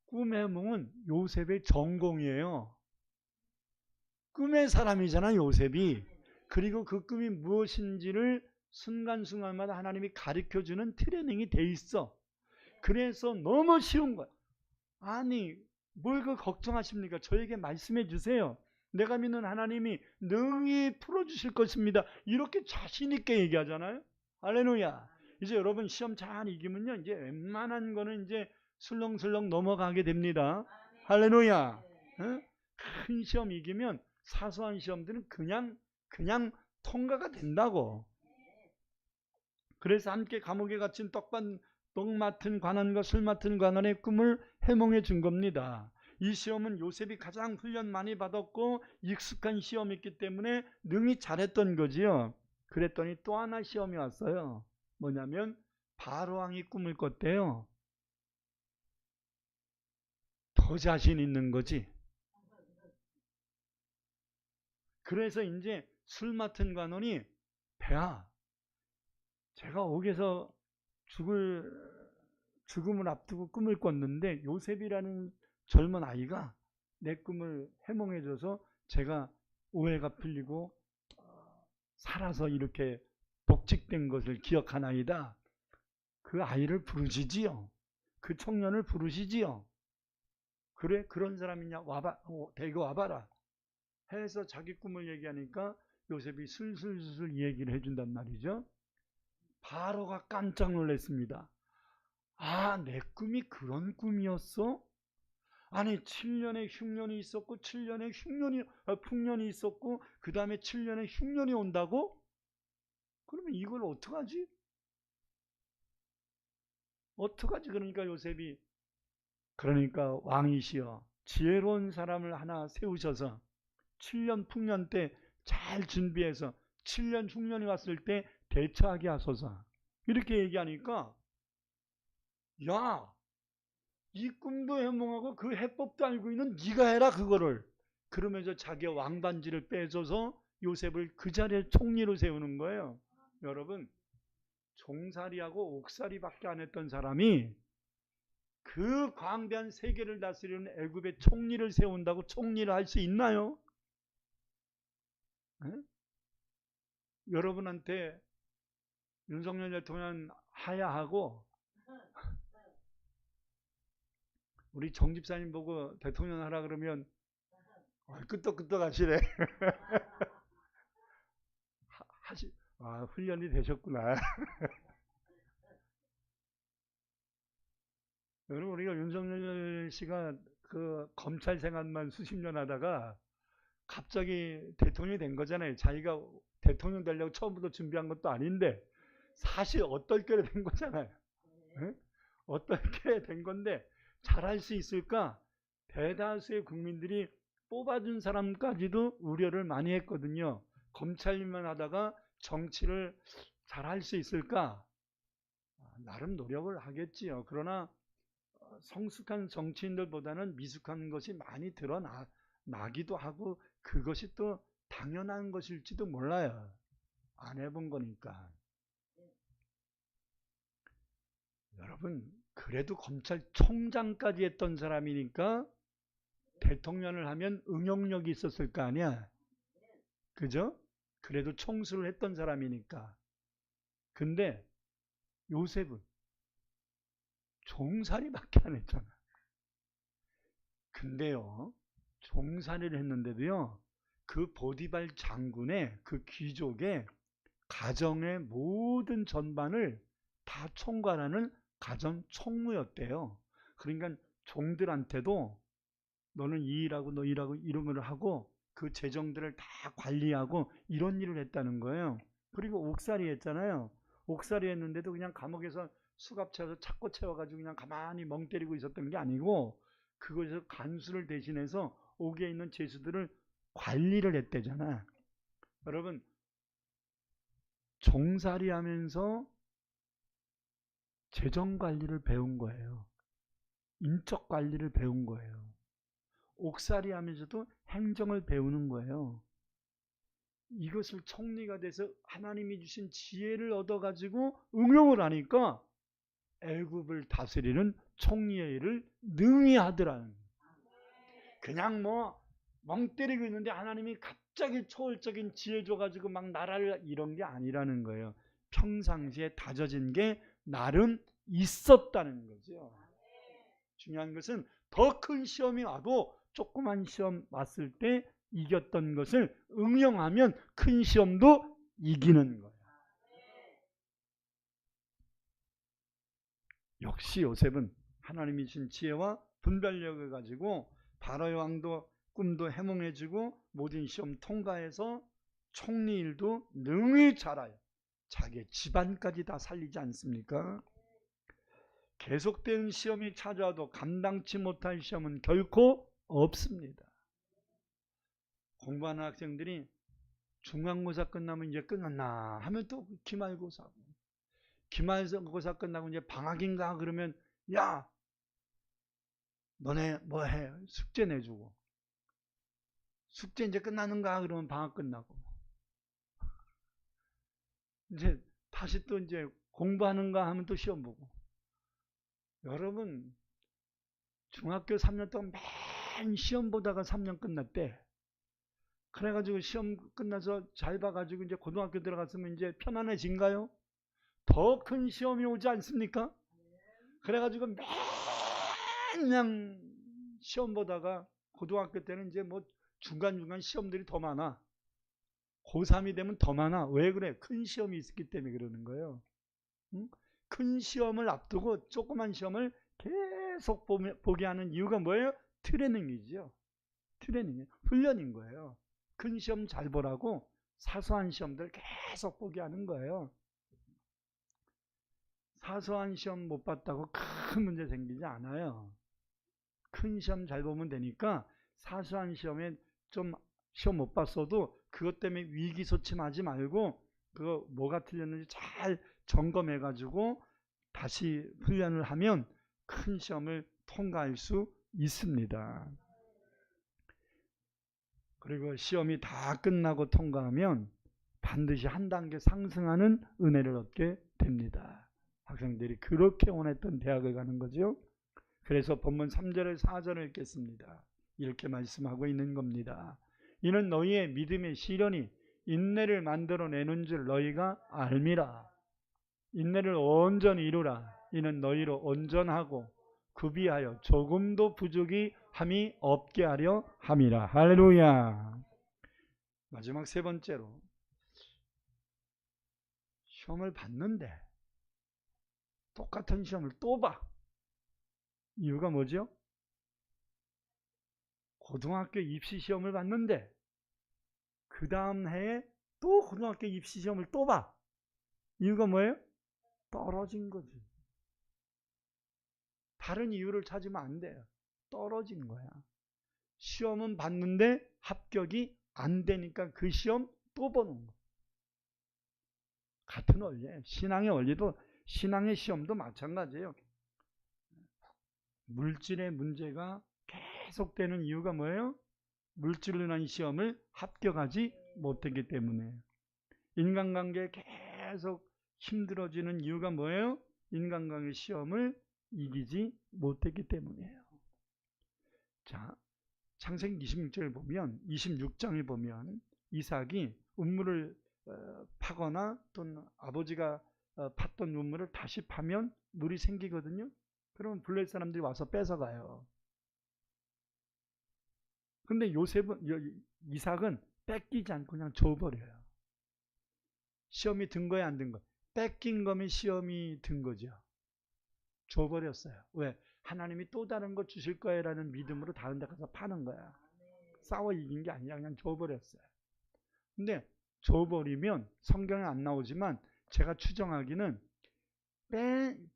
꿈 해몽은 요셉의 전공이에요. 꿈의 사람이잖아 요셉이. 그리고 그 꿈이 무엇인지를 순간순간마다 하나님이 가르쳐주는 트레이닝이 돼 있어. 그래서 너무 쉬운 거야. 아니 뭘 그 걱정하십니까? 저에게 말씀해 주세요. 내가 믿는 하나님이 능히 풀어주실 것입니다. 이렇게 자신 있게 얘기하잖아요. 할렐루야. 이제 여러분 시험 잘 이기면요, 이제 웬만한 거는 이제 술렁술렁 넘어가게 됩니다. 할렐루야. 응? 큰 시험 이기면 사소한 시험들은 그냥 통과가 된다고. 그래서 함께 감옥에 갇힌 떡 맡은 관원과 술 맡은 관원의 꿈을 해몽해 준 겁니다. 이 시험은 요셉이 가장 훈련 많이 받았고 익숙한 시험이었기 때문에 능히 잘했던 거지요. 그랬더니 또 하나 시험이 왔어요. 뭐냐면 바로왕이 꿈을 꿨대요. 더 더 자신 있는 거지. 그래서 이제 술 맡은 관원이 배야, 제가 옥에서 죽음을 앞두고 꿈을 꿨는데 요셉이라는 젊은 아이가 내 꿈을 해몽해줘서 제가 오해가 풀리고 살아서 이렇게 복직된 것을 기억하나이다. 그 아이를 부르시지요. 그 청년을 부르시지요. 그래, 그런 사람이냐, 대거 와봐라 해서 자기 꿈을 얘기하니까 요셉이 슬슬슬 얘기를 해준단 말이죠. 바로가 깜짝 놀랐습니다. 아, 내 꿈이 그런 꿈이었어? 아니, 7년의 흉년이 있었고 7년의 풍년이 있었고 그 다음에 7년의 흉년이 온다고? 그러면 이걸 어떡하지? 그러니까 요셉이, 그러니까 왕이시여 지혜로운 사람을 하나 세우셔서 7년 풍년 때 잘 준비해서 7년 흉년이 왔을 때 대처하게 하소서. 이렇게 얘기하니까, 야, 이 꿈도 해몽하고 그 해법도 알고 있는 네가 해라 그거를. 그러면서 자기의 왕반지를 빼줘서 요셉을 그 자리에 총리로 세우는 거예요. 여러분, 종살이하고 옥살이밖에 안 했던 사람이 그 광대한 세계를 다스리는 애굽의 총리를 세운다고 총리를 할 수 있나요? 에? 여러분한테 윤석열 대통령 하야하고 우리 정 집사님 보고 대통령 하라 그러면 끄떡끄떡 하시네. 훈련이 되셨구나. 여러분, 우리가 윤석열 씨가 그 검찰 생활만 수십 년 하다가 갑자기 대통령이 된 거잖아요. 자기가 대통령 되려고 처음부터 준비한 것도 아닌데 사실 어떨게 된 거잖아요. 네? 어떻게 된 건데 잘할 수 있을까? 대다수의 국민들이 뽑아준 사람까지도 우려를 많이 했거든요. 검찰일만 하다가 정치를 잘할 수 있을까? 나름 노력을 하겠지요. 그러나 성숙한 정치인들보다는 미숙한 것이 많이 드러나기도 하고 그것이 또 당연한 것일지도 몰라요. 안 해본 거니까. 여러분, 그래도 검찰총장까지 했던 사람이니까 대통령을 하면 응용력이 있었을 거 아니야. 그죠? 그래도 총수를 했던 사람이니까. 근데 요셉은 종살이밖에 안 했잖아. 근데요, 종살이를 했는데도요, 그 보디발 장군의 그 귀족의 가정의 모든 전반을 다 총괄하는 가정 총무였대요. 그러니까 종들한테도 너는 이 일하고 너 일하고 이런 걸 하고 그 재정들을 다 관리하고 이런 일을 했다는 거예요. 그리고 옥살이 했잖아요. 옥살이 했는데도 그냥 감옥에서 수갑 채워서 찾고 채워가지고 그냥 가만히 멍 때리고 있었던 게 아니고 그것에서 간수를 대신해서 옥에 있는 죄수들을 관리를 했대잖아. 여러분, 종살이 하면서 재정 관리를 배운 거예요. 인적 관리를 배운 거예요. 옥살이 하면서도 행정을 배우는 거예요. 이것을 총리가 돼서 하나님이 주신 지혜를 얻어가지고 응용을 하니까 애굽을 다스리는 총리의 일을 능히 하더라는 거예요. 그냥 멍 때리고 있는데 하나님이 갑자기 초월적인 지혜 줘가지고 막 나라를 이런 게 아니라는 거예요. 평상시에 다져진 게 나름 있었다는 거죠. 중요한 것은 더 큰 시험이 와도 조그만 시험 왔을 때 이겼던 것을 응용하면 큰 시험도 이기는 거예요. 역시 요셉은 하나님이 주신 지혜와 분별력을 가지고 바로의 왕도 꿈도 해몽해주고 모든 시험 통과해서 총리 일도 능히 잘하여 자기의 집안까지 다 살리지 않습니까? 계속된 시험이 찾아와도 감당치 못할 시험은 결코 없습니다. 공부하는 학생들이 중간고사 끝나면 이제 끝났나 하면 또 기말고사고, 기말고사 끝나고 이제 방학인가 그러면 야, 너네 뭐 해? 숙제 내주고. 숙제 이제 끝나는가? 그러면 방학 끝나고. 이제 다시 또 이제 공부하는가 하면 또 시험 보고. 여러분, 중학교 3년 동안 맨 시험 보다가 3년 끝났대. 그래가지고 시험 끝나서 잘 봐가지고 이제 고등학교 들어갔으면 이제 편안해진가요? 더 큰 시험이 오지 않습니까? 그래가지고 맨날 시험 보다가 고등학교 때는 이제 뭐 중간중간 시험들이 더 많아. 고3이 되면 더 많아. 왜 그래? 큰 시험이 있었기 때문에 그러는 거예요. 응? 큰 시험을 앞두고 조그만 시험을 계속 보게 하는 이유가 뭐예요? 트레이닝이죠. 트레이닝, 훈련인 거예요. 큰 시험 잘 보라고 사소한 시험들 계속 보게 하는 거예요. 사소한 시험 못 봤다고 큰 문제 생기지 않아요. 큰 시험 잘 보면 되니까 사소한 시험에 좀 시험 못 봤어도 그것 때문에 위기소침하지 말고 그거 뭐가 틀렸는지 잘 점검해가지고 다시 훈련을 하면 큰 시험을 통과할 수 있습니다. 그리고 시험이 다 끝나고 통과하면 반드시 한 단계 상승하는 은혜를 얻게 됩니다. 학생들이 그렇게 원했던 대학을 가는 거죠. 그래서 본문 3절에 4절을 읽겠습니다. 이렇게 말씀하고 있는 겁니다. 이는 너희의 믿음의 시련이 인내를 만들어내는 줄 너희가 알미라. 인내를 온전히 이루라. 이는 너희로 온전하고 구비하여 조금도 부족이 함이 없게 하려 함이라. 할렐루야. 마지막 세 번째로 시험을 봤는데 똑같은 시험을 또 봐. 이유가 뭐죠? 고등학교 입시 시험을 봤는데 그 다음 해에 또 고등학교 입시 시험을 또 봐. 이유가 뭐예요? 떨어진 거지. 다른 이유를 찾으면 안 돼요. 떨어진 거야. 시험은 봤는데 합격이 안 되니까 그 시험 또 보는 거야. 같은 원리예요. 신앙의 원리도, 신앙의 시험도 마찬가지예요. 물질의 문제가 계속되는 이유가 뭐예요? 물질로 인한 시험을 합격하지 못했기 때문에. 인간관계에 계속 힘들어지는 이유가 뭐예요? 인간관계 시험을 이기지 못했기 때문이에요. 자, 창세기 26장을 보면, 26장을 보면 이삭이 우물을 파거나 또는 아버지가 팠던 우물을 다시 파면 물이 생기거든요. 그러면 블레셋 사람들이 와서 뺏어가요. 근데 이삭은 뺏기지 않고 그냥 줘버려요. 시험이 든 거야, 안 든 거야? 뺏긴 거면 시험이 든 거죠. 줘버렸어요. 왜? 하나님이 또 다른 거 주실 거야라는 믿음으로 다른 데 가서 파는 거야. 싸워 이긴 게 아니라 그냥 줘버렸어요. 근데 줘버리면 성경에 안 나오지만 제가 추정하기는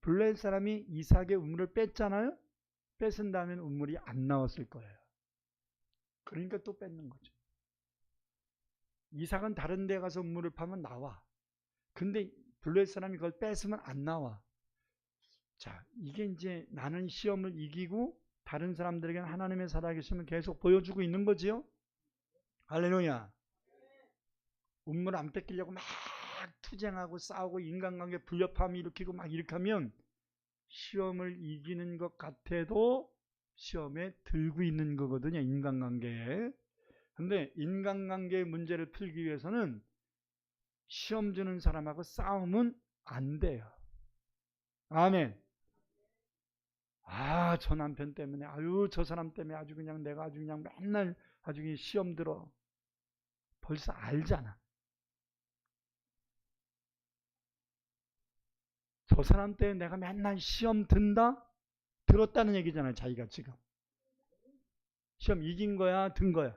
블레셋 사람이 이삭의 우물을 뺐잖아요. 뺏은 다음에 우물이 안 나왔을 거예요. 그러니까 또 뺏는 거죠. 이삭은 다른 데 가서 우물을 파면 나와. 근데 블레셋 사람이 그걸 뺏으면 안 나와. 자, 이게 이제 나는 시험을 이기고 다른 사람들에게는 하나님의 살아계심을 계속 보여주고 있는 거지요. 할렐루야. 우물 안 뺏기려고 막 투쟁하고 싸우고 인간관계 불협화음 일으키고 막 이렇게 하면 시험을 이기는 것 같아도 시험에 들고 있는 거거든요. 인간관계에. 근데 인간관계의 문제를 풀기 위해서는 시험 주는 사람하고 싸우면 안 돼요. 아멘. 아, 저 남편 때문에, 아유, 저 사람 때문에 아주 그냥 내가 아주 그냥 맨날 아주 그냥 시험 들어. 벌써 알잖아. 저 사람 때문에 내가 맨날 시험 든다? 들었다는 얘기잖아요, 자기가 지금. 시험 이긴 거야, 든 거야?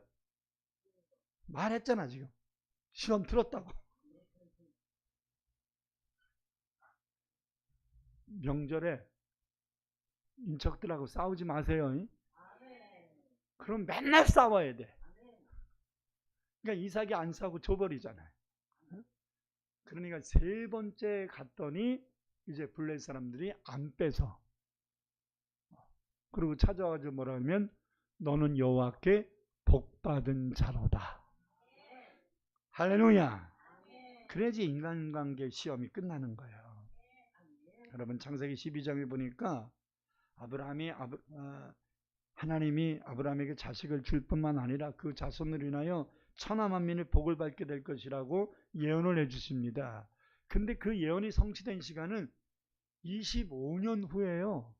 말했잖아, 지금. 시험 들었다고. 명절에 인척들하고 싸우지 마세요. 그럼 맨날 싸워야 돼. 그러니까 이삭이 안 싸우고 줘버리잖아요. 그러니까 세 번째 갔더니 이제 블레셋 사람들이 안 빼서 그리고 찾아와서 뭐라 하면 너는 여호와께 복받은 자로다. 할렐루야. 그래야지 인간관계 시험이 끝나는 거예요. 여러분 창세기 12장에 보니까 하나님이 아브라함에게 자식을 줄 뿐만 아니라 그 자손으로 인하여 천하 만민의 복을 받게 될 것이라고 예언을 해주십니다. 근데 그 예언이 성취된 시간은 25년 후에요.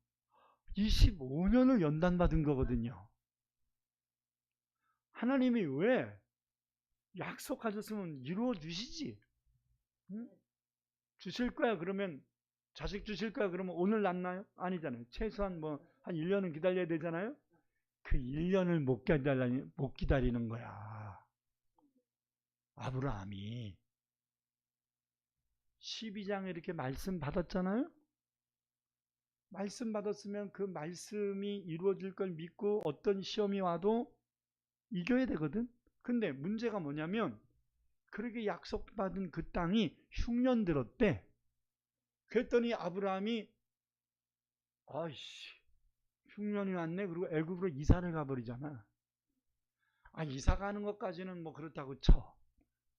25년을 연단받은 거거든요. 하나님이 왜 약속하셨으면 이루어 주시지? 응? 주실 거야 그러면 자식 주실 거야 그러면 오늘 낳나요? 아니잖아요. 최소한 한 1년은 기다려야 되잖아요. 그 1년을 못 기다리는 거야. 아브라함이 12장에 이렇게 말씀 받았잖아요. 말씀 받았으면 그 말씀이 이루어질 걸 믿고 어떤 시험이 와도 이겨야 되거든. 근데 문제가 뭐냐면 그렇게 약속받은 그 땅이 흉년 들었대. 그랬더니 아브라함이 아이씨 흉년이 왔네. 그리고 애굽으로 이사를 가버리잖아. 이사 가는 것까지는 그렇다고 쳐.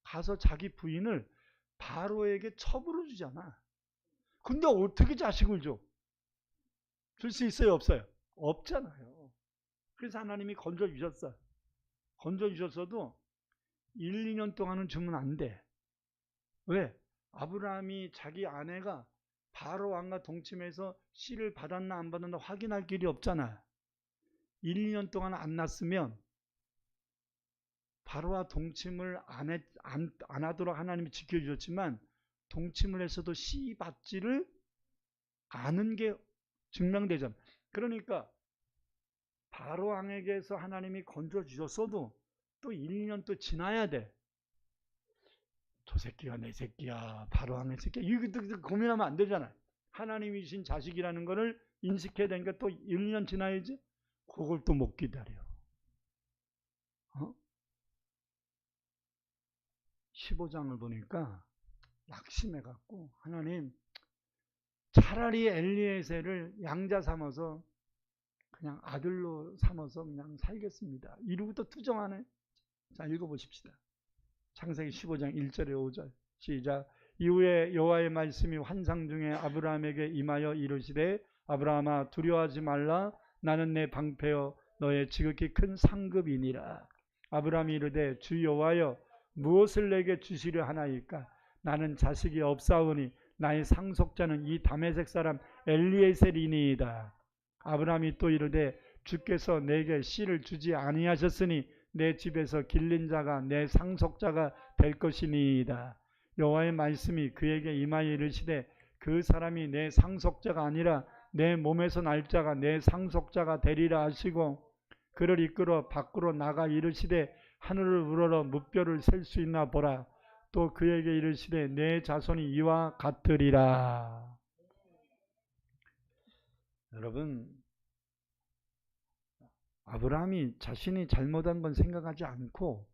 가서 자기 부인을 바로에게 첩으로 주잖아. 근데 어떻게 자식을 줘? 줄 수 있어요? 없어요? 없잖아요. 그래서 하나님이 건져주셨어. 건져주셨어도 1, 2년 동안은 주면 안 돼. 왜? 아브라함이 자기 아내가 바로 왕과 동침해서 씨를 받았나 안 받았나 확인할 길이 없잖아. 1, 2년 동안 안 났으면 바로와 동침을 안 하도록 하나님이 지켜주셨지만 동침을 해서도 씨 받지를 않은 게 증명되잖아. 그러니까 바로 왕에게서 하나님이 건져주셨어도 또 1, 2년 또 지나야 돼. 저 새끼가 내 새끼야. 바로 왕의 새끼야. 이거 고민하면 안 되잖아. 하나님이 주신 자식이라는 거를 인식해야 되니까 또 1, 2년 지나야지. 그걸 또 못 기다려. 15장을 보니까 낙심해갖고 하나님 차라리 엘리에셀을 양자 삼아서 그냥 아들로 삼아서 그냥 살겠습니다. 이러고 또 투정하네. 자 읽어보십시다. 창세기 15장 1절에 5절 시작. 이후에 여호와의 말씀이 환상 중에 아브라함에게 임하여 이르시되 아브라함아 두려워하지 말라. 나는 내 방패여 너의 지극히 큰 상급이니라. 아브라함이 이르되 주 여호와여 무엇을 내게 주시려 하나이까? 나는 자식이 없사오니 나의 상속자는 이 다메섹 사람 엘리에셀이니이다. 아브라함이 또 이르되 주께서 내게 씨를 주지 아니하셨으니 내 집에서 길린 자가 내 상속자가 될 것이니이다. 여호와의 말씀이 그에게 임하여 이르시되 그 사람이 내 상속자가 아니라 내 몸에서 날 자가 내 상속자가 되리라 하시고 그를 이끌어 밖으로 나가 이르시되 하늘을 우러러 무뼈를 셀 수 있나 보라. 또 그에게 이르시되 내 자손이 이와 같으리라. 여러분 아브라함이 자신이 잘못한 건 생각하지 않고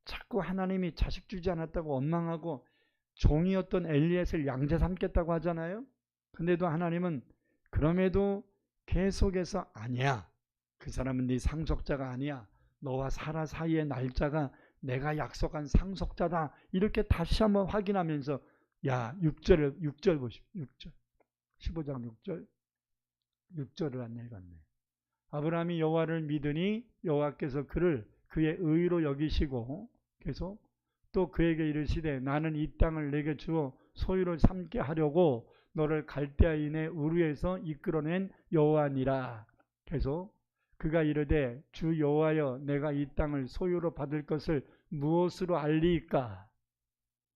자꾸 하나님이 자식 주지 않았다고 원망하고 종이었던 엘리에셀 양자 삼겠다고 하잖아요. 근데도 하나님은 그럼에도 계속해서 아니야. 그 사람은 네 상속자가 아니야. 너와 사라 사이의 날짜가 내가 약속한 상속자다. 이렇게 다시 한번 확인하면서 6절 보십시오. 6절. 15장 6절을 안 읽었네. 아브라함이 여호와를 믿으니 여호와께서 그를 그의 의로 여기시고 계속 또 그에게 이르시되 나는 이 땅을 내게 주어 소유로 삼게 하려고 너를 갈대아인의 우르에서 이끌어낸 여호와니라. 계속 그가 이르되 주 여호와여 내가 이 땅을 소유로 받을 것을 무엇으로 알리이까?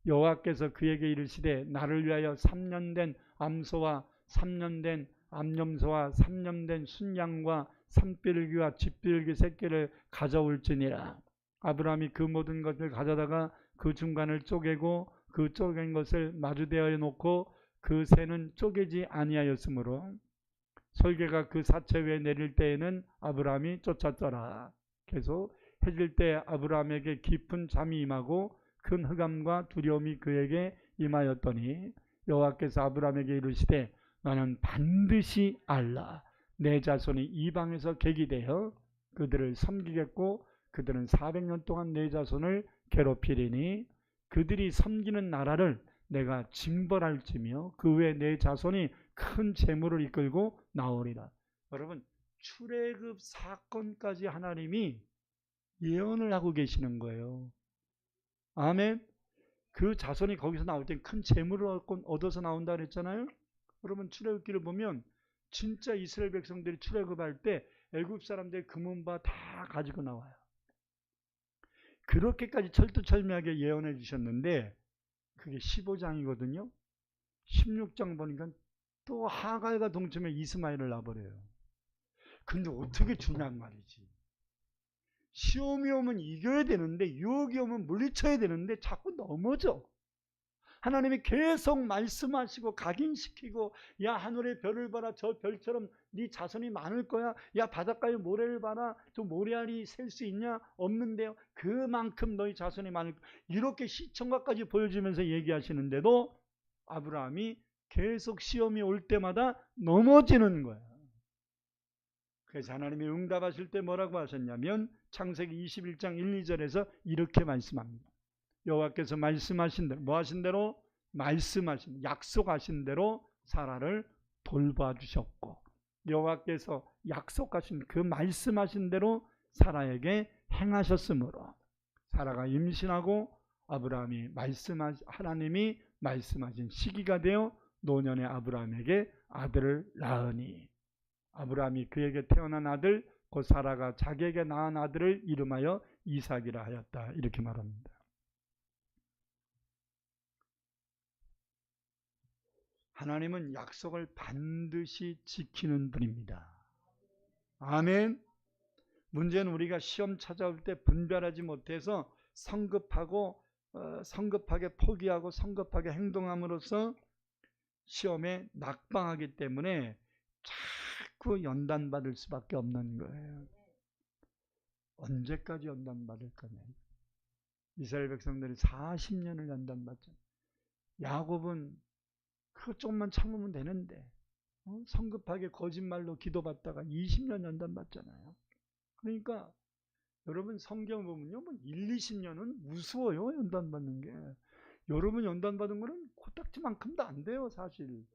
여호와께서 그에게 이르시되 나를 위하여 3년 된 암소와 3년 된 암염소와 3년 된 순양과 산비둘기와 쥐비둘기 새끼를 가져올지니라. 아브라함이 그 모든 것을 가져다가 그 중간을 쪼개고 그 쪼갠 것을 마주대어 놓고 그 새는 쪼개지 아니하였으므로 솔개가 그 사체 위에 내릴 때에는 아브라함이 쫓았더라. 계속 해질 때 아브라함에게 깊은 잠이 임하고 큰 흑암과 두려움이 그에게 임하였더니 여호와께서 아브라함에게 이르시되 너는 반드시 알라. 내 자손이 이방에서 객이되어 그들을 섬기겠고 그들은 400년 동안 내 자손을 괴롭히리니 그들이 섬기는 나라를 내가 징벌할지며 그 후에 내 자손이 큰 재물을 이끌고 나오리라. 여러분, 출애굽 사건까지 하나님이 예언을 하고 계시는 거예요. 아멘. 그 자손이 거기서 나올 때 큰 재물을 얻어서 나온다 그랬잖아요. 여러분, 출애굽기를 보면 진짜 이스라엘 백성들이 출애굽할 때 애굽 사람들의 금은바 다 가지고 나와요. 그렇게까지 철두철미하게 예언해 주셨는데 그게 15장이거든요. 16장 보니까 또 하갈과 동침해 이스마엘을 낳아버려요. 근데 어떻게 주냔 말이지. 시험이 오면 이겨야 되는데 유혹이 오면 물리쳐야 되는데 자꾸 넘어져. 하나님이 계속 말씀하시고 각인시키고 야 하늘의 별을 봐라 저 별처럼 네 자손이 많을 거야. 야 바닷가의 모래를 봐라 저 모래알이 셀 수 있냐? 없는데요. 그만큼 너희 자손이 많을 거야. 이렇게 시청각까지 보여주면서 얘기하시는데도 아브라함이 계속 시험이 올 때마다 넘어지는 거야. 그래서 하나님이 응답하실 때 뭐라고 하셨냐면 창세기 21장 1, 2절에서 이렇게 말씀합니다. 여호와께서 말씀하신 대로 뭐 하신 대로? 말씀하신 약속하신 대로 사라를 돌봐주셨고 여호와께서 약속하신 그 말씀하신 대로 사라에게 행하셨으므로 사라가 임신하고 아브라함이 하나님이 말씀하신 시기가 되어 노년의 아브라함에게 아들을 낳으니 아브라함이 그에게 태어난 아들 곧 사라가 자기에게 낳은 아들을 이름하여 이삭이라 하였다. 이렇게 말합니다. 하나님은 약속을 반드시 지키는 분입니다. 아멘. 문제는 우리가 시험 찾아올 때 분별하지 못해서 성급하게 포기하고 성급하게 행동함으로써 시험에 낙방하기 때문에 자꾸 연단받을 수밖에 없는 거예요. 언제까지 연단받을 거냐. 이스라엘 백성들이 40년을 연단받잖아요. 야곱은 그거 조금만 참으면 되는데 성급하게 거짓말로 기도받다가 20년 연단받잖아요. 그러니까 여러분 성경 보면요, 1, 20년은 무서워요. 연단받는 게. 여러분 연단받은 거는 코딱지만큼도 안 돼요. 사실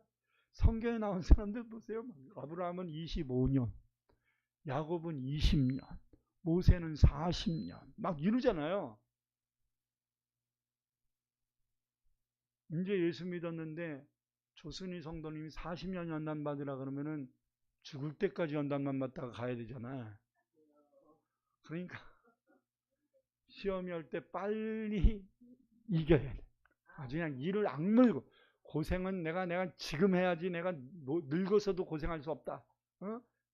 성경에 나온 사람들 보세요. 아브라함은 25년, 야곱은 20년, 모세는 40년 막 이러잖아요. 이제 예수 믿었는데 조순희 성도님이 40년 연단받으라 그러면은 죽을 때까지 연단만 받다가 가야 되잖아요. 그러니까 시험이 올 때 빨리 이겨야 돼. 아주 그냥 이를 악물고 고생은 내가 지금 해야지. 내가 늙어서도 고생할 수 없다.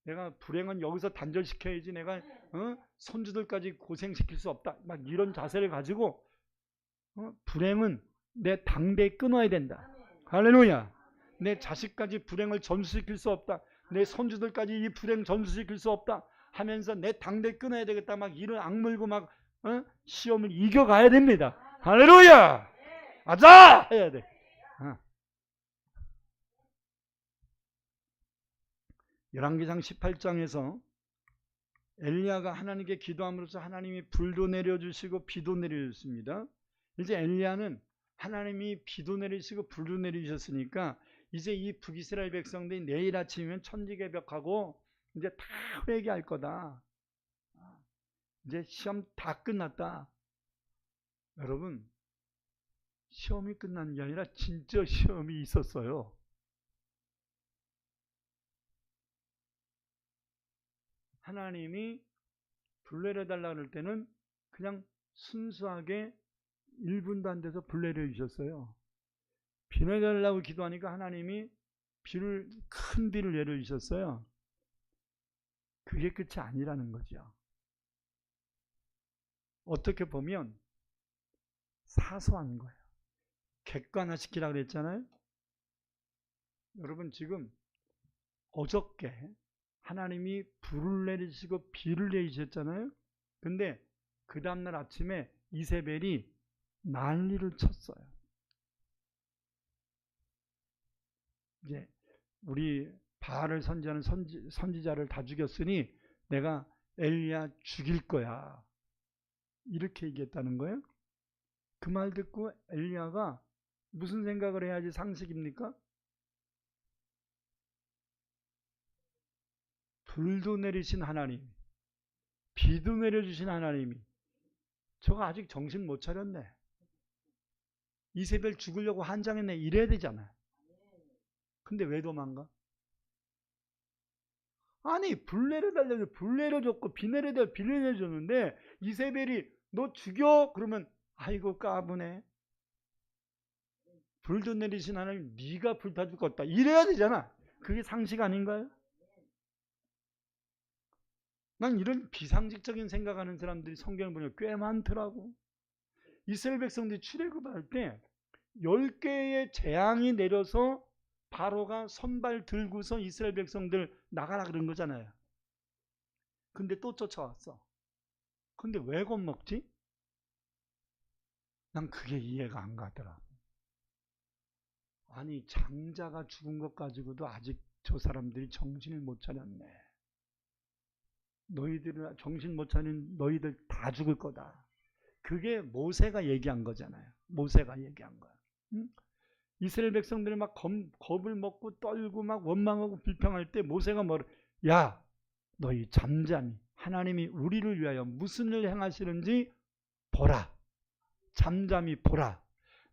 내가 불행은 여기서 단절시켜야지. 내가 손주들까지 고생시킬 수 없다. 막 이런 자세를 가지고 불행은 내 당대에 끊어야 된다. 할렐루야. 내 자식까지 불행을 전수시킬 수 없다. 내 손주들까지 이 불행 전수시킬 수 없다 하면서 내 당대에 끊어야 되겠다. 막 이런 악물고 막 시험을 이겨가야 됩니다. 할렐루야. 아자 해야 돼. 열왕기상 18장에서 엘리야가 하나님께 기도함으로써 하나님이 불도 내려주시고 비도 내려주십니다. 이제 엘리야는 하나님이 비도 내리시고 불도 내리셨으니까 이제 이 북이스라엘 백성들이 내일 아침이면 천지개벽하고 이제 다 회개할 거다. 이제 시험 다 끝났다. 여러분, 시험이 끝난 게 아니라 진짜 시험이 있었어요. 하나님이 불 내려달라고 할 때는 그냥 순수하게 1분도 안 돼서 불 내려주셨어요. 비 내려달라고 기도하니까 하나님이 큰 비를 내려주셨어요. 그게 끝이 아니라는 거죠. 어떻게 보면 사소한 거예요. 객관화시키라고 그랬잖아요. 여러분 지금 어저께 하나님이 불을 내리시고 비를 내리셨잖아요. 근데 그 다음날 아침에 이세벨이 난리를 쳤어요. 이제 우리 바알을 선지하는 선지자를 다 죽였으니 내가 엘리야 죽일 거야. 이렇게 얘기했다는 거예요. 그 말 듣고 엘리야가 무슨 생각을 해야지 상식입니까? 불도 내리신 하나님, 비도 내려주신 하나님이 저거 아직 정신 못 차렸네. 이세벨 죽으려고 한장했네. 이래야 되잖아. 근데 왜 도망가? 아니 불 내려달라고 불 내려줬고 비 내려달라고 비 내려줬는데 이세벨이 너 죽여? 그러면 아이고 까부네. 불도 내리신 하나님 네가 불타 죽었다. 이래야 되잖아. 그게 상식 아닌가요? 난 이런 비상식적인 생각하는 사람들이 성경을 보면 꽤 많더라고. 이스라엘 백성들이 출애굽할 때 10개의 재앙이 내려서 바로가 손발 들고서 이스라엘 백성들 나가라 그런 거잖아요. 근데 또 쫓아왔어. 근데 왜 겁먹지? 난 그게 이해가 안 가더라. 아니 장자가 죽은 것 가지고도 아직 저 사람들이 정신을 못 차렸네. 너희들 정신 못 차린 너희들 다 죽을 거다. 그게 모세가 얘기한 거잖아요. 모세가 얘기한 거야. 응? 이스라엘 백성들이 막 겁을 먹고 떨고 막 원망하고 불평할 때 모세가 뭐래? 야, 너희 잠잠히 하나님이 우리를 위하여 무슨 일을 행하시는지 보라. 잠잠히 보라.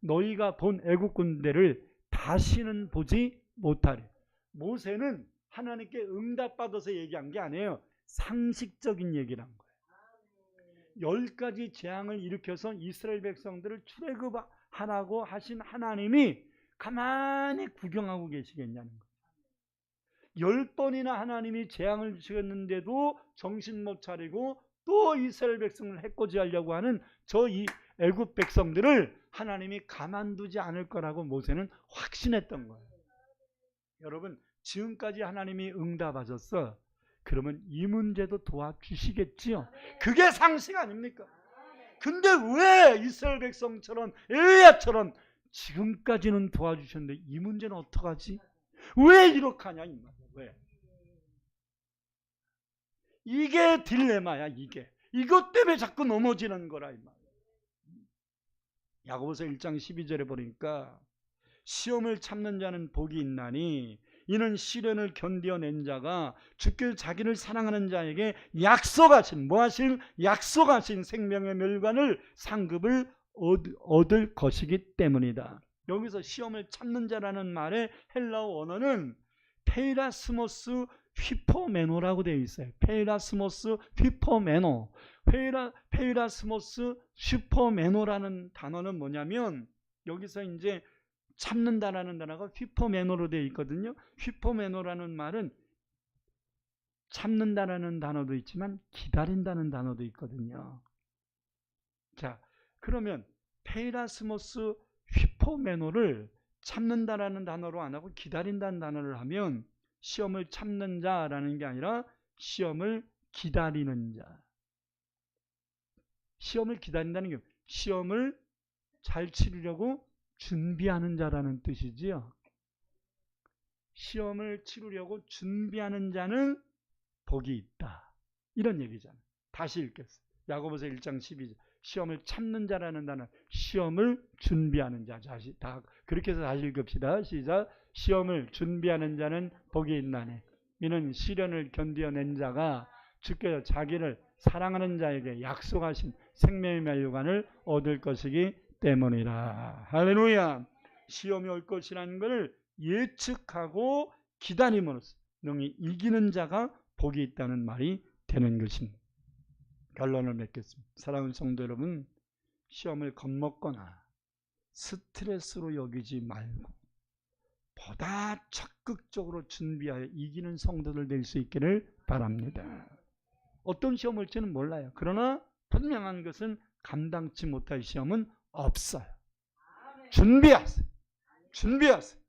너희가 본 애국 군대를 다시는 보지 못하리. 모세는 하나님께 응답받아서 얘기한 게 아니에요. 상식적인 얘기를 한 거예요. 10가지 재앙을 일으켜서 이스라엘 백성들을 출애굽하라고 하신 하나님이 가만히 구경하고 계시겠냐는 거예요. 10번이나 하나님이 재앙을 주셨는데도 정신 못 차리고 또 이스라엘 백성을 해코지하려고 하는 저 이 애굽 백성들을 하나님이 가만두지 않을 거라고 모세는 확신했던 거예요. 여러분 지금까지 하나님이 응답하셨어. 그러면 이 문제도 도와주시겠지요. 그게 상식 아닙니까? 근데 왜 이스라엘 백성처럼 엘리야처럼 지금까지는 도와주셨는데 이 문제는 어떡하지? 왜 이렇게 하냐 이 말이야. 왜? 이게 딜레마야. 이것 때문에 자꾸 넘어지는 거라 이 말이야. 야고보서 1장 12절에 보니까 시험을 참는 자는 복이 있나니 이는 시련을 견뎌낸 자가 주께 자기를 사랑하는 자에게 약속하신 약속하신 생명의 멸관을 상급을 얻을 것이기 때문이다. 여기서 시험을 참는 자라는 말의 헬라어 원어는 페이라스모스 휘포메노라고 되어 있어요. 페이라스모스 휘포메노. 페이라스모스 슈퍼메노라는 단어는 뭐냐면 여기서 이제 참는다라는 단어가 휘포메노로 되어 있거든요. 휘포메노라는 말은 참는다라는 단어도 있지만 기다린다는 단어도 있거든요. 자, 그러면 페이라스모스 휘포메노를 참는다라는 단어로 안 하고 기다린다는 단어를 하면 시험을 참는 자라는 게 아니라 시험을 기다리는 자. 시험을 기다린다는 게 시험을 잘 치르려고 준비하는 자라는 뜻이지요. 시험을 치르려고 준비하는 자는 복이 있다. 이런 얘기잖아요. 다시 읽겠습니다. 야고보서 1장 12절. 시험을 참는 자라는 단어, 시험을 준비하는 자. 다 그렇게 해서 다시 읽읍시다. 시작. 시험을 준비하는 자는 복이 있나니 이는 시련을 견뎌낸 자가 주께서 자기를 사랑하는 자에게 약속하신 생명의 멸관을 얻을 것이기 때문이라. 할렐루야. 시험이 올 것이라는 것을 예측하고 기다림으로써 능히 이기는 자가 복이 있다는 말이 되는 것입니다. 결론을 맺겠습니다. 사랑하는 성도 여러분, 시험을 겁먹거나 스트레스로 여기지 말고 보다 적극적으로 준비하여 이기는 성도들 될 수 있기를 바랍니다. 어떤 시험 올지는 몰라요. 그러나 분명한 것은 감당치 못할 시험은 없어요. 준비하세요.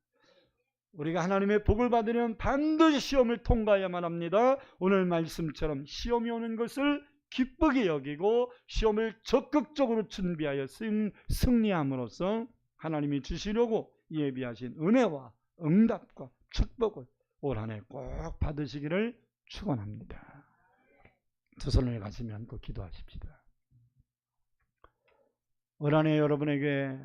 우리가 하나님의 복을 받으려면 반드시 시험을 통과해야만 합니다. 오늘 말씀처럼 시험이 오는 것을 기쁘게 여기고 시험을 적극적으로 준비하여 승리함으로써 하나님이 주시려고 예비하신 은혜와 응답과 축복을 올 한 해 꼭 받으시기를 축원합니다. 두 손을 가슴에 안고 기도하십시다. 올 한 해 여러분에게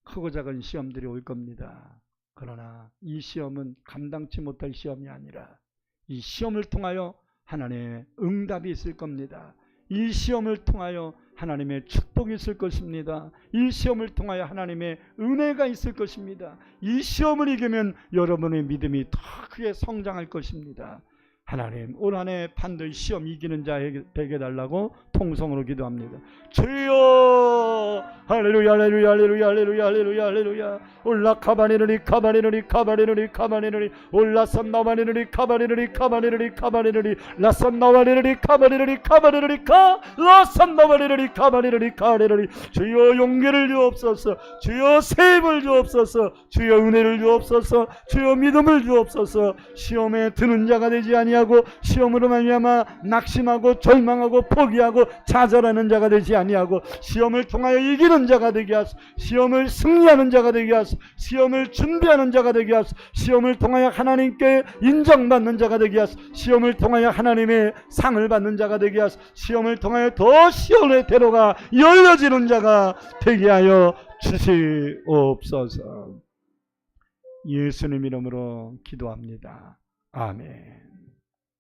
크고 작은 시험들이 올 겁니다. 그러나 이 시험은 감당치 못할 시험이 아니라 이 시험을 통하여 하나님의 응답이 있을 겁니다. 이 시험을 통하여 하나님의 축복이 있을 것입니다. 이 시험을 통하여 하나님의 은혜가 있을 것입니다. 이 시험을 이기면 여러분의 믿음이 더 크게 성장할 것입니다. 하나님, 올 한 해 반드시 시험 이기는 자에게 되게 달라고 통성으로 기도합니다. 주여, 할렐루야, 할렐루야, 할렐루야, 할렐루야, 할렐루야, 할렐루야. 올라 카바네르니 카바네르니 카바네르니 카바네르니 올라선 나바네르니 카바네르니 카바네르니 카바네르니 라선 나바네르니 카바네르니 카바네르니 카 라선 나바네르니 카바네르니 카레르니. 주여 용기를 주옵소서. 주여 세입을 주옵소서. 주여 은혜를 주옵소서. 주여 믿음을 주옵소서. 시험에 드는 자가 되지 아니하고 시험으로 말미암아 낙심하고 절망하고 포기하고 좌절하는 자가 되지 아니하고 시험을 통하여 이기는 자가 되게 하소서. 시험을 승리하는 자가 되게 하소서. 시험을 준비하는 자가 되게 하소서. 시험을 통하여 하나님께 인정받는 자가 되게 하소서. 시험을 통하여 하나님의 상을 받는 자가 되게 하소서. 시험을 통하여 더 시험의 대로가 열려지는 자가 되게 하여 주시옵소서. 예수님 이름으로 기도합니다. 아멘.